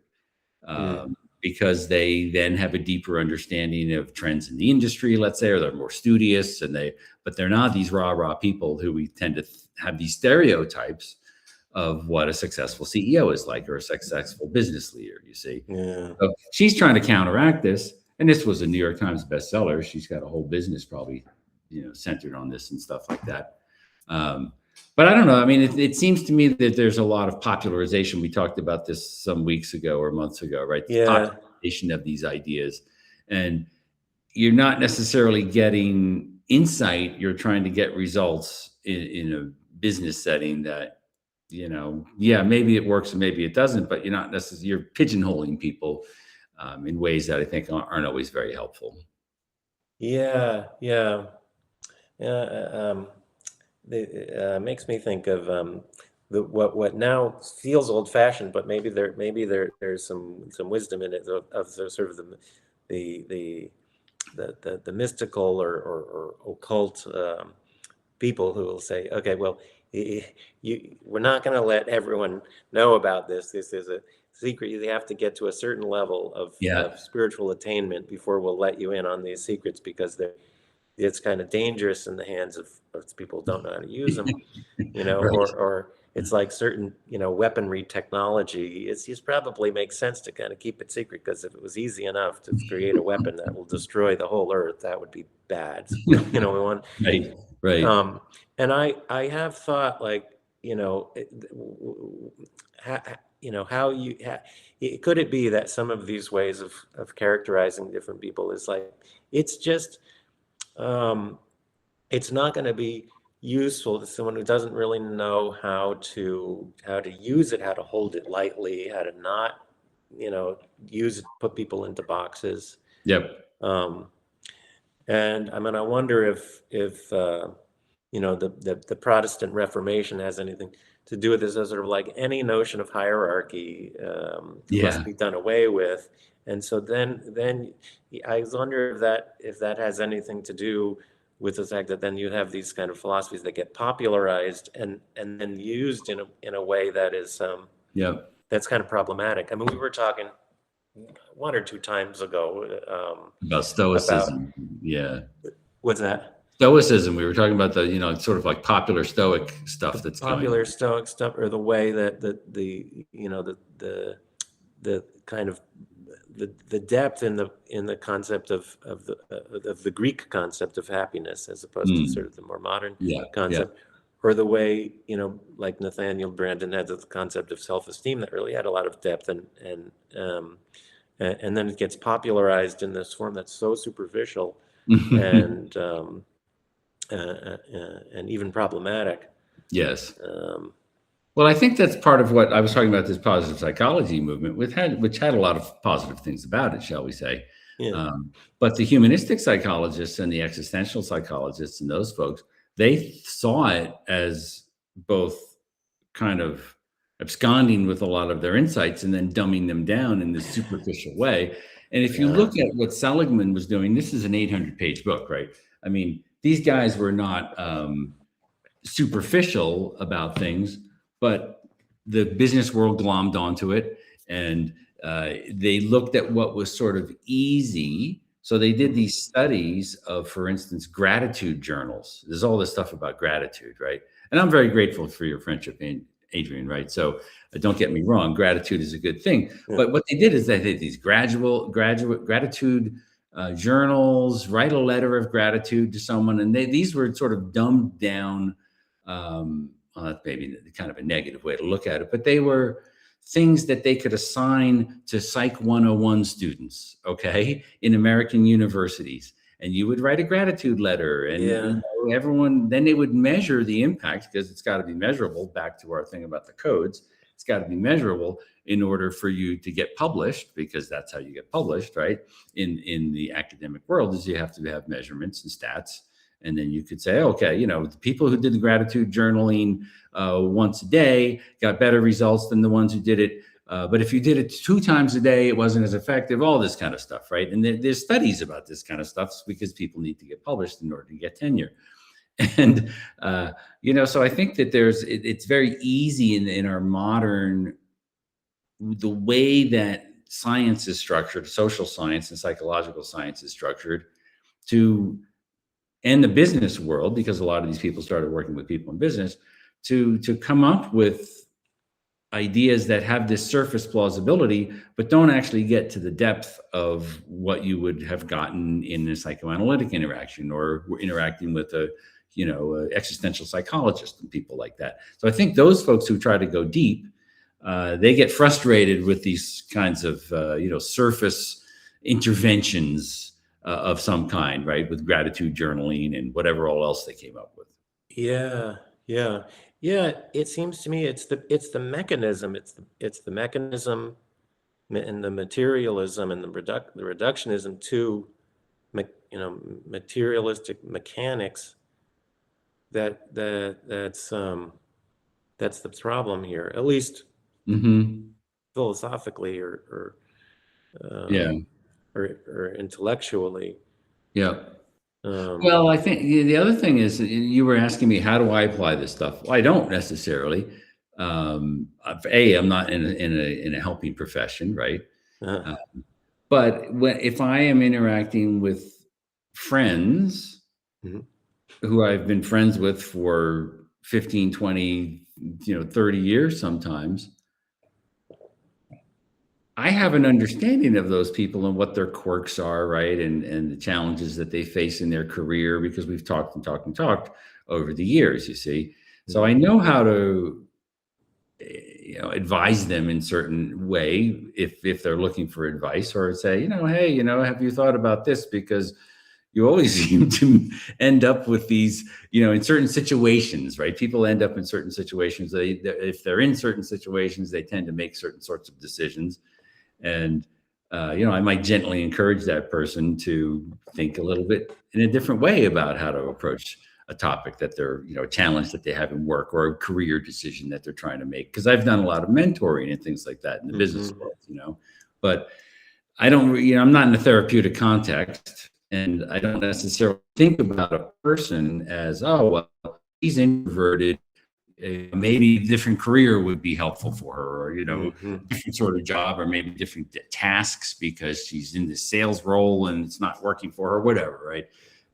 because they then have a deeper understanding of trends in the industry, let's say, or they're more studious but they're not these rah-rah people who we tend to have these stereotypes of what a successful CEO is like, or a successful business leader, you see. Yeah. So she's trying to counteract this. And this was a New York Times bestseller. She's got a whole business probably, centered on this and stuff like that. But I don't know. I mean, it seems to me that there's a lot of popularization. We talked about this some weeks ago or months ago, right? The popularization of these ideas. And you're not necessarily getting insight. You're trying to get results in a business setting that, maybe it works and maybe it doesn't, but you're not necessarily, you're pigeonholing people in ways that I think aren't always very helpful. It makes me think of what now feels old-fashioned, but maybe there's some wisdom in it of sort of the mystical or occult people who will say, okay, well, we're not going to let everyone know about this. This is a secret. You have to get to a certain level of spiritual attainment before we'll let you in on these secrets, because it's kind of dangerous in the hands of people who don't know how to use them, right. or it's like certain, weaponry technology. It probably makes sense to kind of keep it secret, because if it was easy enough to create a weapon that will destroy the whole earth, that would be bad. We want right. And I have thought, like, could it be that some of these ways of characterizing different people is like, it's just, it's not going to be useful to someone who doesn't really know how to use it, how to hold it lightly, how to not, use it, put people into boxes. Yep. And I mean, I wonder if the Protestant Reformation has anything to do with this. As sort of like any notion of hierarchy must Yeah. be done away with. And so then I wonder if that has anything to do with the fact that then you have these kind of philosophies that get popularized and then used in a way that is Yeah. that's kind of problematic. I mean, we were talking one or two times ago About stoicism. Yeah. what's that? Stoicism. We were talking about the, sort of like popular Stoic stuff that's going Popular on. Stoic stuff, or the way that the kind of the depth in the concept of the Greek concept of happiness, as opposed to sort of the more modern Yeah. concept, or the way, like Nathaniel Branden had the concept of self-esteem that really had a lot of depth, and then it gets popularized in this form that's so superficial and even problematic. Yes. Um, Well, I think that's part of what I was talking about, this positive psychology movement, which had a lot of positive things about it, shall we say. yeah. But the humanistic psychologists and the existential psychologists and those folks, they saw it as both kind of absconding with a lot of their insights and then dumbing them down in this superficial way. And if you Yeah. look at what Seligman was doing, this is an 800-page book, right? I mean, these guys were not superficial about things, but the business world glommed onto it, and they looked at what was sort of easy. So they did these studies of, for instance, gratitude journals. There's all this stuff about gratitude, right? And I'm very grateful for your friendship, Adrian, right? So don't get me wrong, gratitude is a good thing. Yeah. But what they did is they did these graduate gratitude journals, write a letter of gratitude to someone, and these were sort of dumbed down. Well, that's maybe kind of a negative way to look at it, but they were things that they could assign to Psych 101 students, okay, in American universities. And you would write a gratitude letter, and everyone, then they would measure the impact, because it's got to be measurable. Back to our thing about the codes, it's got to be measurable in order for you to get published, because that's how you get published, right? In the academic world, is you have to have measurements and stats. And then you could say, okay, the people who did the gratitude journaling once a day got better results than the ones who did it. But if you did it 2 times a day, it wasn't as effective, all this kind of stuff, right? And there's studies about this kind of stuff, because people need to get published in order to get tenure. And, so I think that it's very easy in our modern, the way that science is structured, social science and psychological science is structured, and the business world, because a lot of these people started working with people in business, to come up with ideas that have this surface plausibility, but don't actually get to the depth of what you would have gotten in a psychoanalytic interaction, or interacting with a existential psychologist and people like that. So I think those folks who try to go deep, they get frustrated with these kinds of surface interventions of some kind, right? With gratitude journaling and whatever all else they came up with. Yeah. It seems to me it's the mechanism. It's the mechanism and the materialism and the reductionism to materialistic mechanics that's the problem here, at least philosophically or intellectually. Yeah. Well, I think the other thing is, you were asking me, how do I apply this stuff? Well, I don't necessarily. I'm not in a helping profession, right? But if I am interacting with friends who I've been friends with for 15, 20, 30 years sometimes, I have an understanding of those people and what their quirks are, right? And the challenges that they face in their career, because we've talked and talked and talked over the years, you see. So I know how to advise them in certain way if they're looking for advice, or say, hey, have you thought about this? Because you always seem to end up with these, in certain situations, right? People end up in certain situations. If they're in certain situations, they tend to make certain sorts of decisions. And, I might gently encourage that person to think a little bit in a different way about how to approach a topic that they're, a challenge that they have in work or a career decision that they're trying to make. Because I've done a lot of mentoring and things like that in the business world, but I don't, I'm not in a therapeutic context, and I don't necessarily think about a person as, oh, well, he's introverted. Maybe a different career would be helpful for her, or, different sort of job, or maybe different tasks because she's in the sales role and it's not working for her, whatever. Right.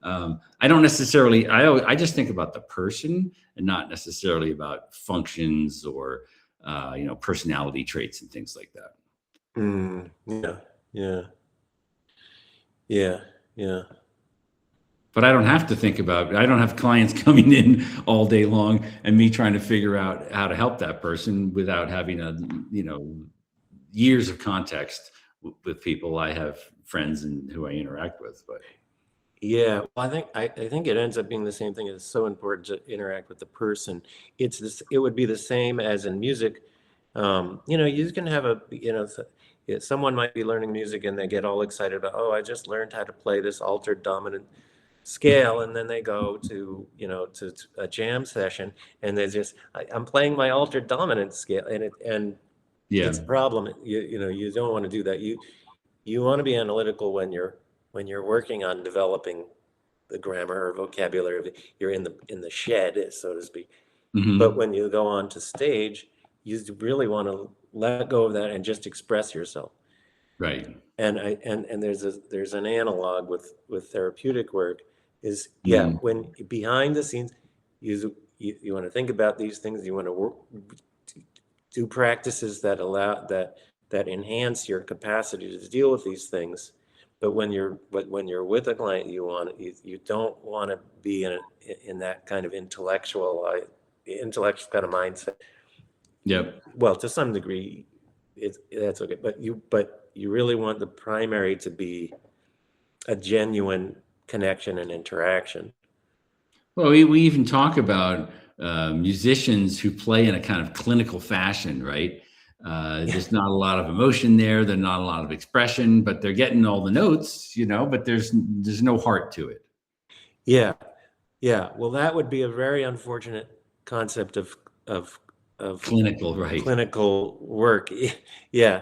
I don't necessarily, I just think about the person and not necessarily about functions or, personality traits and things like that. Yeah. But I don't have to think about, I don't have clients coming in all day long and me trying to figure out how to help that person without having years of context with people. I have friends and who I interact with, but. Yeah, well, I think it ends up being the same thing. It's so important to interact with the person. It would be the same as in music. You can have someone might be learning music and they get all excited about, oh, I just learned how to play this altered dominant scale, and then they go to a jam session and they just, I'm playing my altered dominant scale, and it's a problem. You don't want to do that. You want to be analytical when you're working on developing the grammar or vocabulary. You're in the shed, so to speak. But when you go on to stage, you really want to let go of that and just express yourself. Right. And there's an analog with therapeutic work is, when behind the scenes, you want to think about these things. You want to do practices that allow that enhance your capacity to deal with these things. But when you're with a client, you don't want to be in that kind of intellectual kind of mindset. Yep. Well, to some degree, that's okay. But you really want the primary to be a genuine connection and interaction. Well, we even talk about musicians who play in a kind of clinical fashion, right? There's not a lot of emotion there. There's not a lot of expression, but they're getting all the notes, but there's no heart to it. Yeah. Well, that would be a very unfortunate concept of clinical, right? Clinical work. Yeah.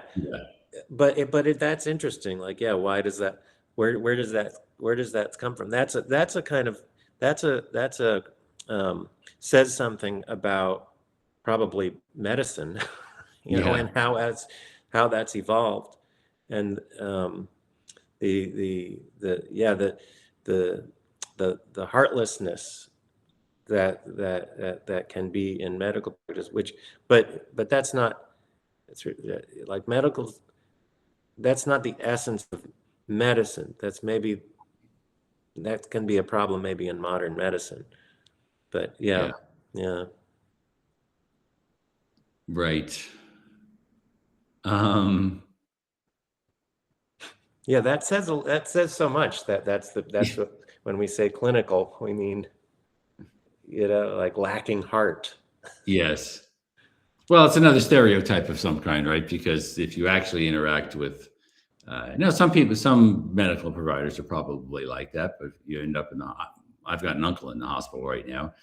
But that's interesting. Like, why does that? Where does that come from? That's a kind of says something about probably medicine. And how that's evolved, and the heartlessness that can be in medical practice, but that's not, it's like medical, that's not the essence of medicine. That can be a problem maybe in modern medicine, but yeah. Right. That says so much. That's what, when we say clinical, we mean, like lacking heart. Yes. Well, it's another stereotype of some kind, right? Because if you actually interact with, some medical providers are probably like that, but you end up I've got an uncle in the hospital right now.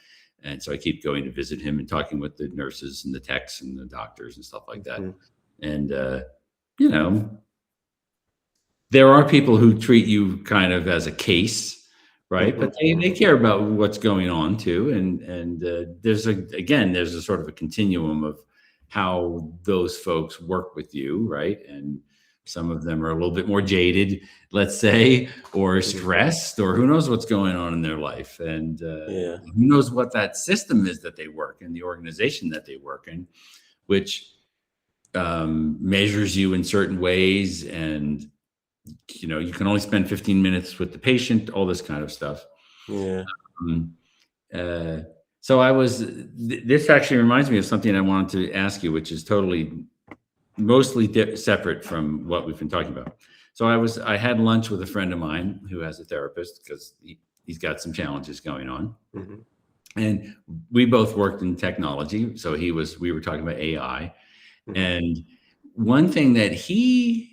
And so I keep going to visit him and talking with the nurses and the techs and the doctors and stuff like that. And, there are people who treat you kind of as a case, right? But they care about what's going on too. And there's a sort of a continuum of how those folks work with you, right? And some of them are a little bit more jaded, let's say, or stressed, or who knows what's going on in their life. And who knows what that system is that they work in, the organization that they work in, which measures you in certain ways. And, you can only spend 15 minutes with the patient, all this kind of stuff. Yeah. So this actually reminds me of something I wanted to ask you, which is mostly separate from what we've been talking about. So I had lunch with a friend of mine who has a therapist, because he's got some challenges going on. And we both worked in technology. So we were talking about AI. And one thing that he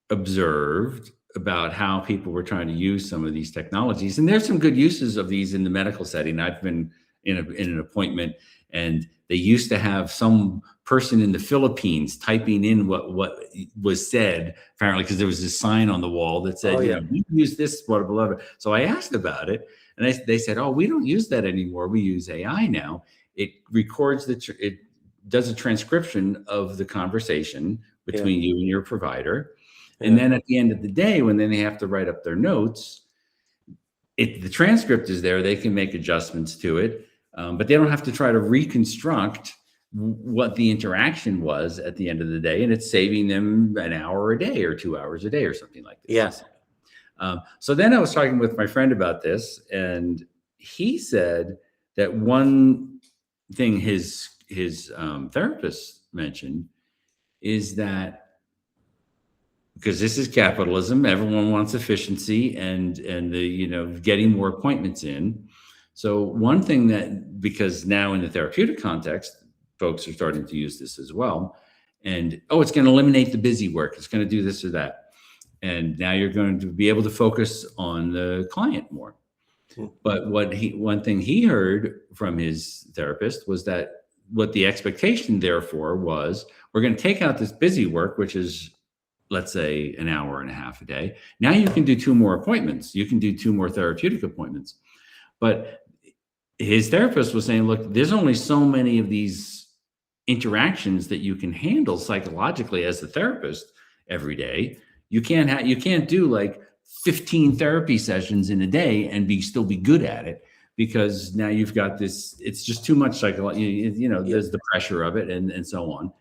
observed about how people were trying to use some of these technologies. And there's some good uses of these in the medical setting. I've been in an appointment, and they used to have some person in the Philippines typing in what was said, apparently, because there was this sign on the wall that said, Oh, yeah. we use this, blah, blah, blah. So I asked about it, and they said, oh, we don't use that anymore. We use AI now. It records it does a transcription of the conversation between you and your provider. And then at the end of the day, when then they have to write up their notes, the transcript is there. They can make adjustments to it, but they don't have to try to reconstruct what the interaction was at the end of the day. And it's saving them an hour a day or 2 hours a day or something like this. Yes. So then I was talking with my friend about this, and he said that one thing his therapist mentioned is that, because this is capitalism, everyone wants efficiency and the getting more appointments in. So one thing that, because now in the therapeutic context, folks are starting to use this as well, and it's going to eliminate the busy work, it's going to do this or that, and now you're going to be able to focus on the client more. But one thing he heard from his therapist was that what the expectation therefore was, we're going to take out this busy work, which is, let's say, an hour and a half a day. Now you can do 2 more appointments. You can do 2 more therapeutic appointments. But his therapist was saying, look, there's only so many of these interactions that you can handle psychologically as a therapist every day. You can't do like 15 therapy sessions in a day and still be good at it, because now you've got this, it's just too much psychology, there's the pressure of it and so on.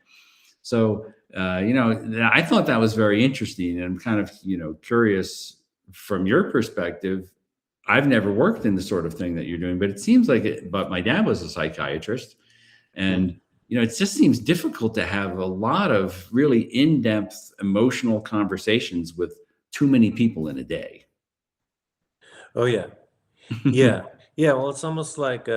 So, I thought that was very interesting, and I'm kind of, curious from your perspective. I've never worked in the sort of thing that you're doing, but it seems like it, but my dad was a psychiatrist, and, it just seems difficult to have a lot of really in-depth emotional conversations with too many people in a day. Oh, yeah. Yeah. Yeah. Well, it's almost like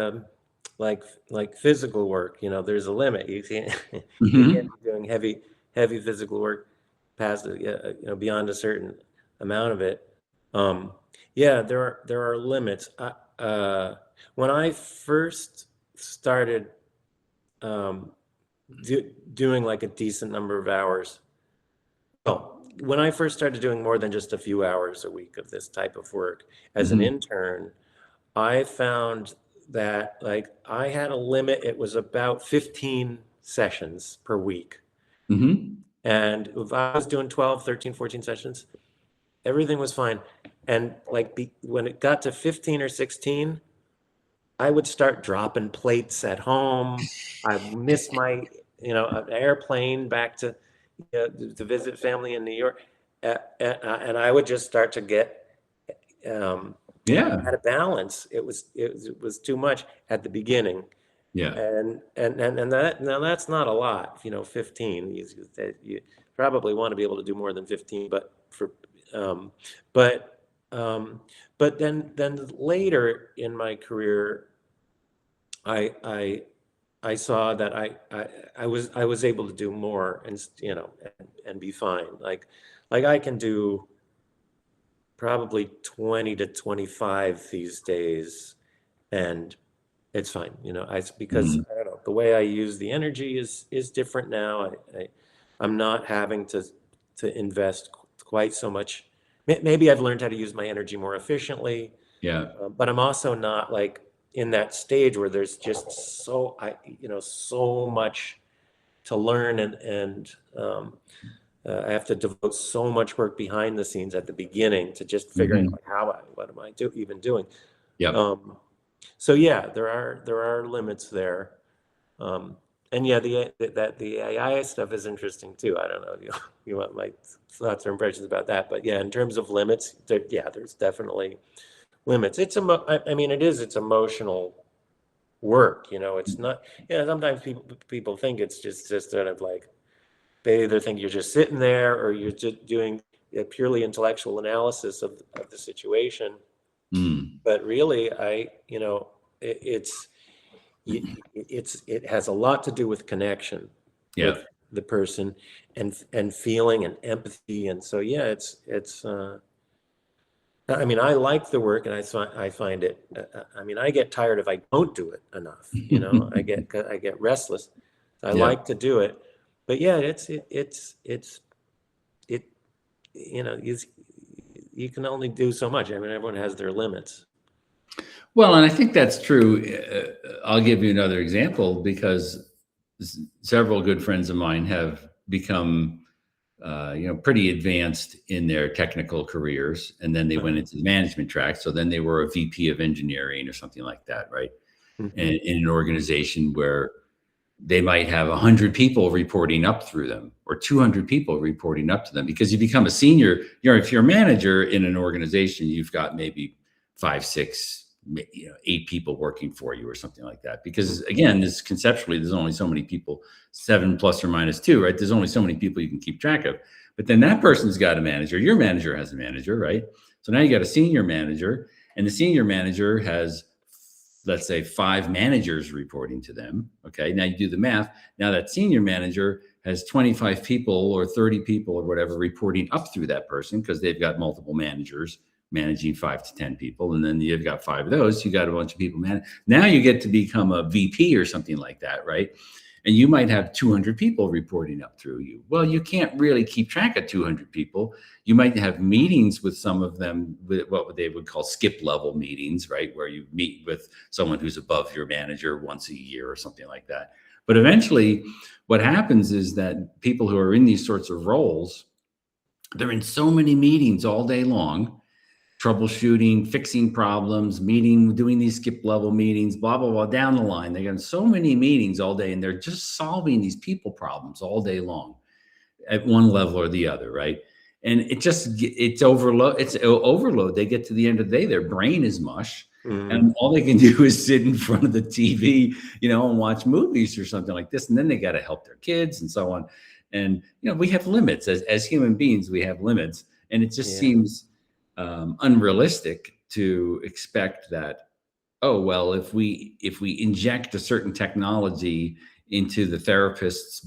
physical work, there's a limit. You can't be doing heavy physical work past, beyond a certain amount of it. Yeah, there are limits. When I first started doing like a decent number of hours, when I first started doing more than just a few hours a week of this type of work as an intern, I found that like I had a limit. It was about 15 sessions per week. And if I was doing 12, 13, 14 sessions, everything was fine. And like when it got to 15 or 16, I would start dropping plates at home. I missed my, airplane back to visit family in New York. And I would just start to get out of balance. It was too much at the beginning. Yeah. And that, now that's not a lot, 15. You probably want to be able to do more than 15, but then later in my career, I saw that I was able to do more, and be fine. Like I can do probably 20 to 25 these days, and it's fine. Because I don't know, the way I use the energy is different now. I'm not having to invest quite so much. Maybe I've learned how to use my energy more efficiently. Yeah. But I'm also not like in that stage where there's just so much to learn, and I have to devote so much work behind the scenes at the beginning to just figuring out what am I even doing. Yeah. So yeah, there are limits there. And yeah, the AI stuff is interesting too. I don't know if you want my thoughts or impressions about that, but yeah, in terms of limits, there's definitely limits. It's emotional work. It's not. Sometimes people think it's just sort of like, they either think you're just sitting there or you're just doing a purely intellectual analysis of the situation. But really, it has a lot to do with connection. Yeah. the person, and feeling and empathy. And so, yeah, I mean, I like the work, and I find it. I mean, I get tired if I don't do it enough. You know, I get restless. I Yeah. like to do it, but yeah, it. You know, you can only do so much. I mean, everyone has their limits. Well, and I think that's true. I'll give you another example because several good friends of mine have become, pretty advanced in their technical careers, and then they went into the management track. So then they were a VP of engineering or something like that, right? Mm-hmm. And in an organization where they might have 100 people reporting up through them or 200 people reporting up to them, because you become a senior, if you're a manager in an organization, you've got maybe 5, 6, 8 people working for you or something like that. Because again, this conceptually, there's only so many people, 7 plus or minus 2, right? There's only so many people you can keep track of. But then that person's got a manager. Your manager has a manager, right? So now you got a senior manager, and the senior manager has, let's say, 5 managers reporting to them. Okay. Now you do the math. Now that senior manager has 25 people or 30 people or whatever reporting up through that person, because they've got multiple managers managing 5 to 10 people. And then you've got 5 of those, you got a bunch of people now you get to become a VP or something like that, right? And you might have 200 people reporting up through you. Well, you can't really keep track of 200 people. You might have meetings with some of them, with what they would call skip level meetings, right? Where you meet with someone who's above your manager once a year or something like that. But eventually what happens is that people who are in these sorts of roles, they're in so many meetings all day long, troubleshooting, fixing problems, doing these skip level meetings, blah, blah, blah, down the line. They got so many meetings all day, and they're just solving these people problems all day long at one level or the other, right? And it's overload. They get to the end of the day, their brain is mush. Mm-hmm. And all they can do is sit in front of the TV, and watch movies or something like this. And then they got to help their kids and so on. And, we have limits as human beings, we have limits. And it just seems unrealistic to expect that, oh, well, if we inject a certain technology into the therapist's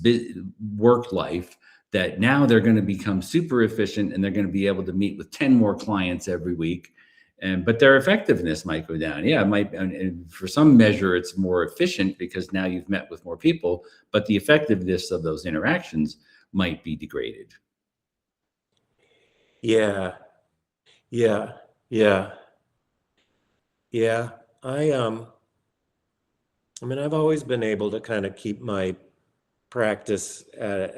work life, that now they're going to become super efficient and they're going to be able to meet with 10 more clients every week. But their effectiveness might go down. Yeah, it might. And for some measure, it's more efficient because now you've met with more people, but the effectiveness of those interactions might be degraded. Yeah. Yeah. Yeah. Yeah. I mean, I've always been able to kind of keep my practice at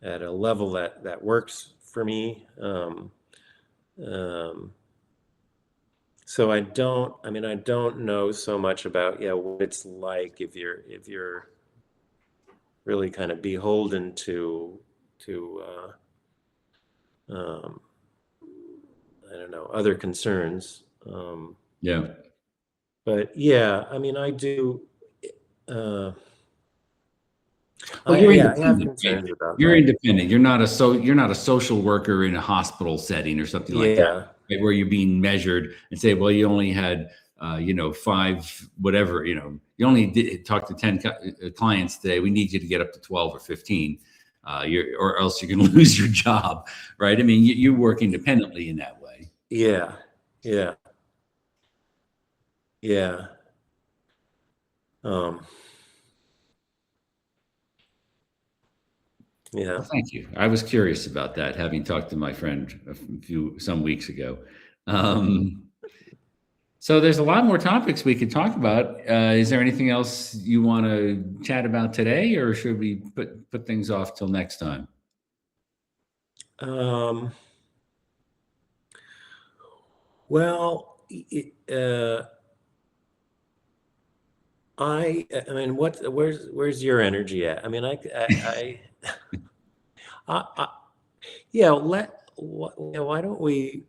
a level that works for me. So I don't know so much about what it's like if you're really kind of beholden to I don't know, other concerns. Yeah. But yeah, I mean, I do. Well, I you're have independent, right? concerns about You're that. independent. You're not a social worker in a hospital setting or something like that, Yeah, right? Where you're being measured and say, well, you only had 5 whatever, you only talk to 10 clients today. We need you to get up to 12 or 15, or else you're going to lose your job, right? I mean, you work independently in that way. yeah, yeah, yeah. Um, yeah. Well, thank you. I was curious about that, having talked to my friend some weeks ago. So there's a lot more topics we could talk about. Is there anything else you want to chat about today, or should we put things off till next time? Well, I mean, where's your energy at? I mean, I yeah. Why don't we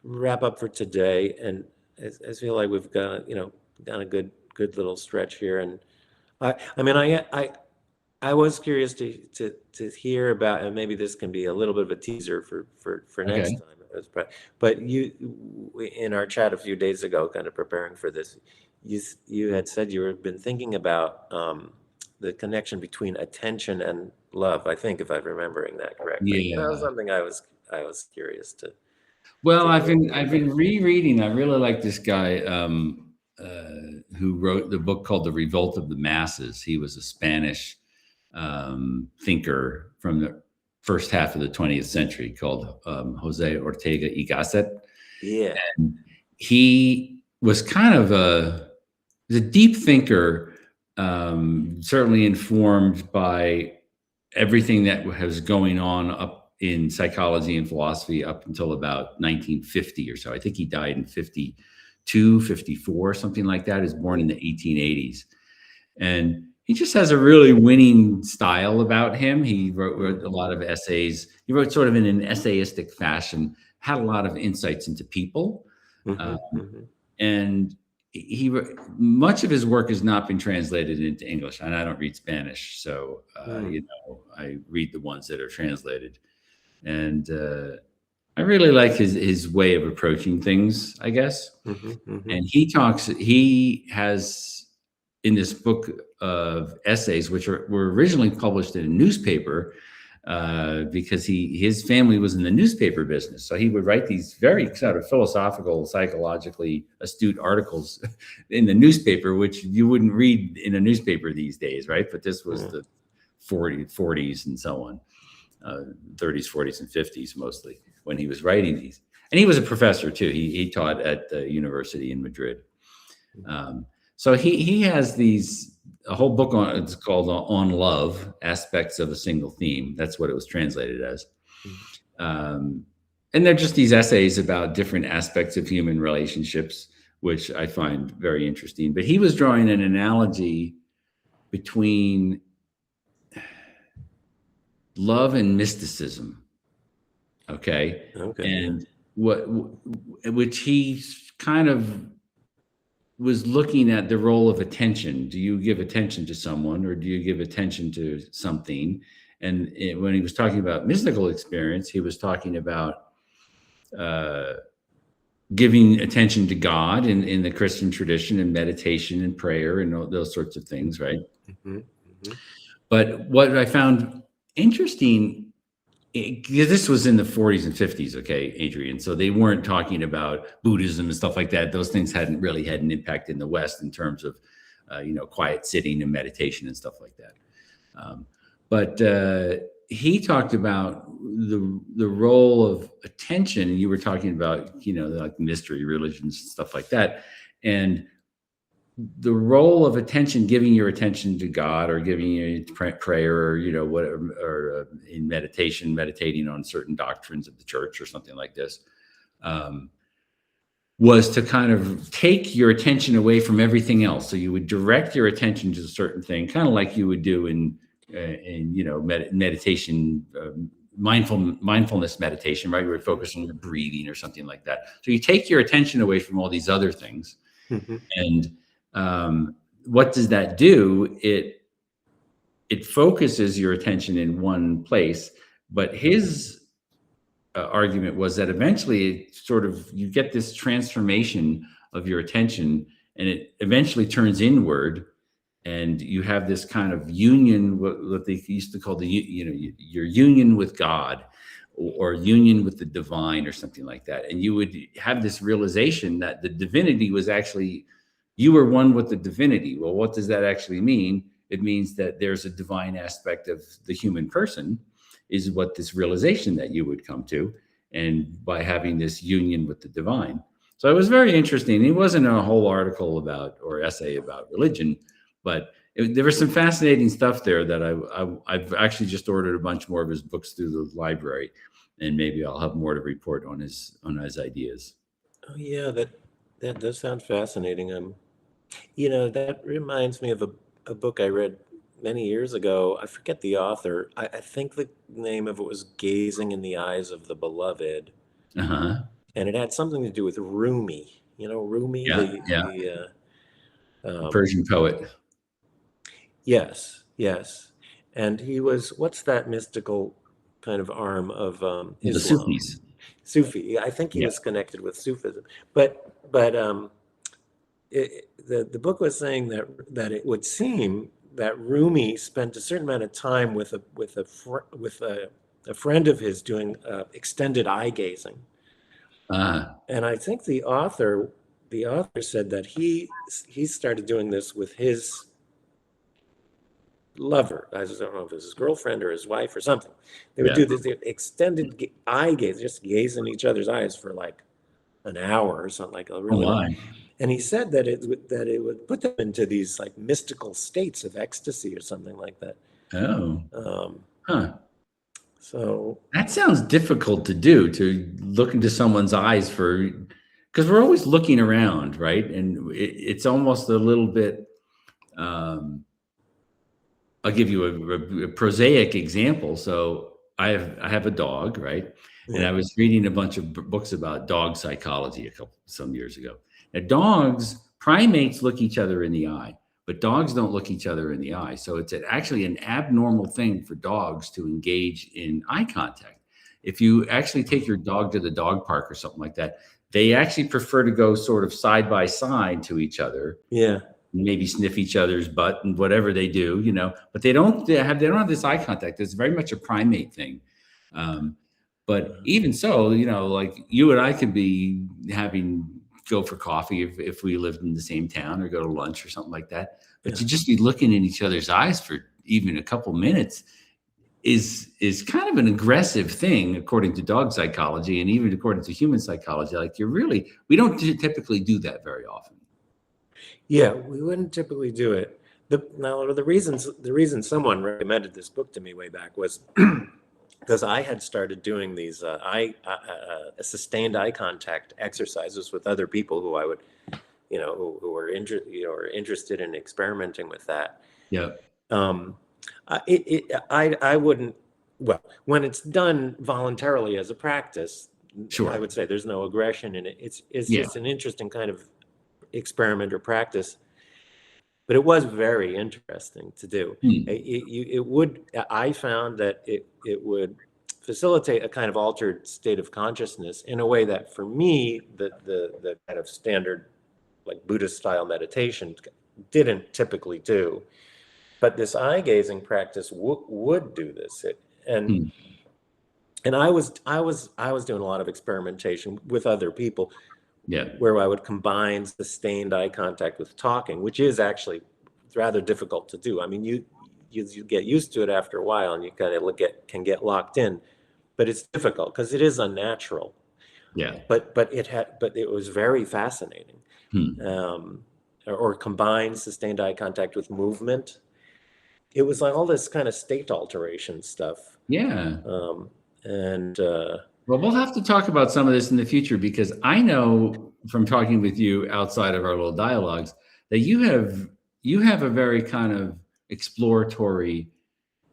wrap up for today? And I feel like we've got done a good little stretch here. And I mean, I was curious to hear about, and maybe this can be a little bit of a teaser for next Okay. time. But you, in our chat a few days ago, kind of preparing for this, you had said you had been thinking about the connection between attention and love. I think, if I'm remembering that correctly, that was Yeah. something I was curious Well, to I've hear been more I've about. been rereading. I really like this guy who wrote the book called "The Revolt of the Masses." He was a Spanish thinker from the first half of the 20th century, called Jose Ortega y Gasset. Yeah. He was kind of a deep thinker, certainly informed by everything that was going on up in psychology and philosophy up until about 1950 or so. I think he died in 52, 54, something like that. He was born in the 1880s. And he just has a really winning style about him. He wrote a lot of essays. He wrote sort of in an essayistic fashion, had a lot of insights into people. Hmm. Um, Hmm. and much of his work has not been translated into English, and I don't read Spanish, so I read the ones that are translated, and I really like his way of approaching things, I guess. Hmm. Hmm. And he has in this book of essays, which were originally published in a newspaper, because his family was in the newspaper business. So he would write these very sort of philosophical, psychologically astute articles in the newspaper, which you wouldn't read in a newspaper these days, right? But this was Yeah. the 40s and so on, 30s, 40s, and 50s mostly when he was writing these. And he was a professor too. He taught at the university in Madrid. So he has a whole book on, it's called "On Love: Aspects of a Single Theme." That's what it was translated as. Um, and they're just these essays about different aspects of human relationships, which I find very interesting. But he was drawing an analogy between love and mysticism. Okay. Okay. Yeah. And which he kind of was looking at the role of attention. Do you give attention to someone, or do you give attention to something? And when he was talking about mystical experience, he was talking about uh, giving attention to God in the Christian tradition, and meditation and prayer and those sorts of things, right? Hmm. Hmm. But what I found interesting, because this was in the 40s and 50s, okay, Adrian. So they weren't talking about Buddhism and stuff like that. Those things hadn't really had an impact in the West in terms of, quiet sitting and meditation and stuff like that. But he talked about the role of attention, and you were talking about, like mystery religions and stuff like that, and the role of attention, giving your attention to God, or giving you prayer, or whatever, or in meditation, meditating on certain doctrines of the church or something like this, was to kind of take your attention away from everything else. So you would direct your attention to a certain thing, kind of like you would do in meditation, mindfulness meditation, right? You would focus on your breathing or something like that. So you take your attention away from all these other things, and what does that do? It focuses your attention in one place. But his argument was that eventually you get this transformation of your attention, and it eventually turns inward, and you have this kind of union, what they used to call your union with God, or union with the divine, or something like that. And you would have this realization that the divinity was actually, you were one with the divinity. Well, what does that actually mean? It means that there's a divine aspect of the human person, is what this realization that you would come to, and by having this union with the divine. So it was very interesting. It wasn't a whole article about, or essay about religion, but there was some fascinating stuff there that I've actually just ordered a bunch more of his books through the library, and maybe I'll have more to report on his ideas. Oh yeah, that does sound fascinating. That reminds me of a book I read many years ago. I forget the author. I think the name of it was Gazing in the Eyes of the Beloved, Uh-huh. and it had something to do with Rumi. Rumi, Yeah, yeah. the Persian poet. yes, yes. And he was, what's that mystical kind of arm of The Islam? Sufis. Sufi. I think he Yeah. was connected with Sufism. But the book was saying that it would seem that Rumi spent a certain amount of time with a friend of his doing extended eye gazing. And I think the author said that he started doing this with his lover. I just don't know if it was his girlfriend or his wife or something. They would Yeah. do this extended eye gaze, just gaze in each other's eyes for like an hour or something, like a Oh really long. my. And he said that it would put them into these like mystical states of ecstasy or something like that. Oh. Huh. So That sounds difficult to do, to look into someone's eyes for, because we're always looking around, right? And it's almost a little bit, I'll give you a prosaic example. So I have a dog, right? And yeah, I was reading a bunch of books about dog psychology some years ago. Now, primates look each other in the eye, but dogs don't look each other in the eye. So it's actually an abnormal thing for dogs to engage in eye contact. If you actually take your dog to the dog park or something like that, they actually prefer to go sort of side by side to each other, yeah, maybe sniff each other's butt and whatever they do, but they don't have this eye contact. It's very much a primate thing. But even so, like you and I could be go for coffee if we lived in the same town, or go to lunch or something like that. But yeah. to just be looking in each other's eyes for even a couple minutes is kind of an aggressive thing, according to dog psychology, and even according to human psychology. Like we don't typically do that very often. Yeah, we wouldn't typically do it. The reason someone recommended this book to me way back was because I had started doing these sustained eye contact exercises with other people who I would, who were interested in experimenting with that. Yeah. I wouldn't. Well, when it's done voluntarily as a practice, Sure. I would say there's no aggression in it. It's Yeah. just an interesting kind of experiment or practice, but it was very interesting to do. I found that it would facilitate a kind of altered state of consciousness in a way that for me, the kind of standard like Buddhist style meditation didn't typically do. But this eye gazing practice would do this. And I was doing a lot of experimentation with other people. Yeah. Where I would combine sustained eye contact with talking, which is actually rather difficult to do. I mean, you get used to it after a while, and you kind of can get locked in, but it's difficult because it is unnatural. Yeah. But it was very fascinating. Or combine sustained eye contact with movement. It was like all this kind of state alteration stuff. Yeah. Well, we'll have to talk about some of this in the future, because I know from talking with you outside of our little dialogues that you have a very kind of exploratory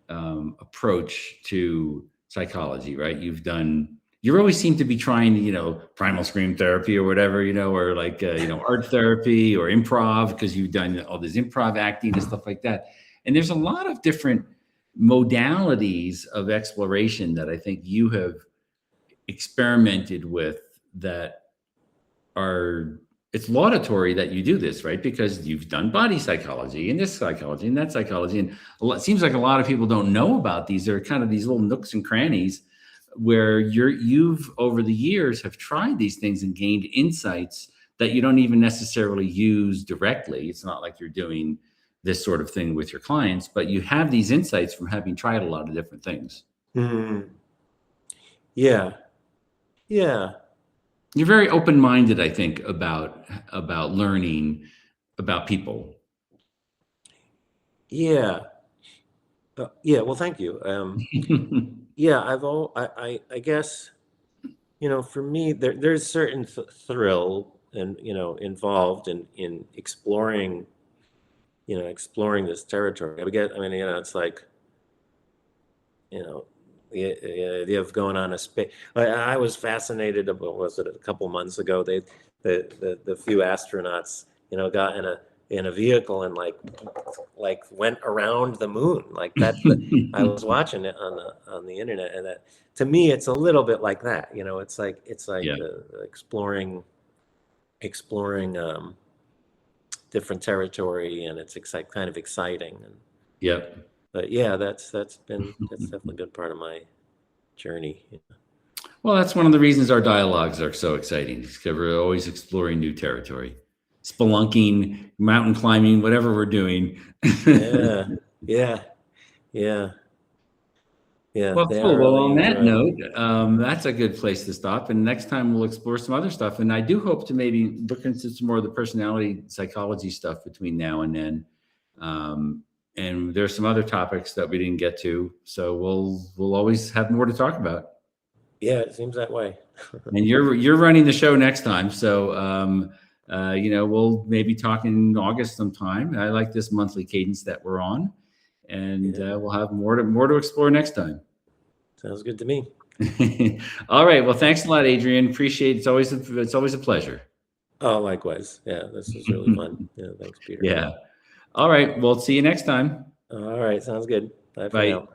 approach to psychology, right? You always seem to be trying, primal scream therapy or whatever, or like, art therapy or improv, because you've done all this improv acting and stuff like that. And there's a lot of different modalities of exploration that I think you have experimented with that it's laudatory that you do this, right? Because you've done body psychology and this psychology and that psychology. And it seems like a lot of people don't know about these. They're kind of these little nooks and crannies where you've over the years have tried these things and gained insights that you don't even necessarily use directly. It's not like you're doing this sort of thing with your clients, but you have these insights from having tried a lot of different things. Yeah. Yeah. You're very open-minded, I think, about learning about people. Yeah. Yeah. Well, thank you. Yeah, I guess, for me, there's certain thrill and, involved in exploring, exploring this territory. It's like, the idea of going on a space. I was fascinated about, was it a couple months ago? The few astronauts, got in a vehicle and like went around the moon like that. I was watching it on the internet, and that, to me, it's a little bit like that. It's like Yeah. exploring different territory, and it's kind of exciting. Yep. But yeah, that's definitely been part of my journey. Yeah. Well, that's one of the reasons our dialogues are so exciting, because we're always exploring new territory, spelunking, mountain climbing, whatever we're doing. Yeah, yeah, yeah, yeah. Well, They cool. are Well, really on that enjoyable. note, that's a good place to stop. And next time we'll explore some other stuff. And I do hope to maybe look into some more of the personality psychology stuff between now and then. And there's some other topics that we didn't get to, so we'll always have more to talk about. Yeah, it seems that way. And you're running the show next time, so we'll maybe talk in August sometime. I like this monthly cadence that we're on, and we'll have more to explore next time. Sounds good to me. All right. Well, thanks a lot, Adrian. Appreciate it. It's always a pleasure. Oh, likewise. Yeah, this was really fun. Yeah, thanks, Peter. Yeah. All right. Well, see you next time. All right, sounds good. Bye for Bye. now.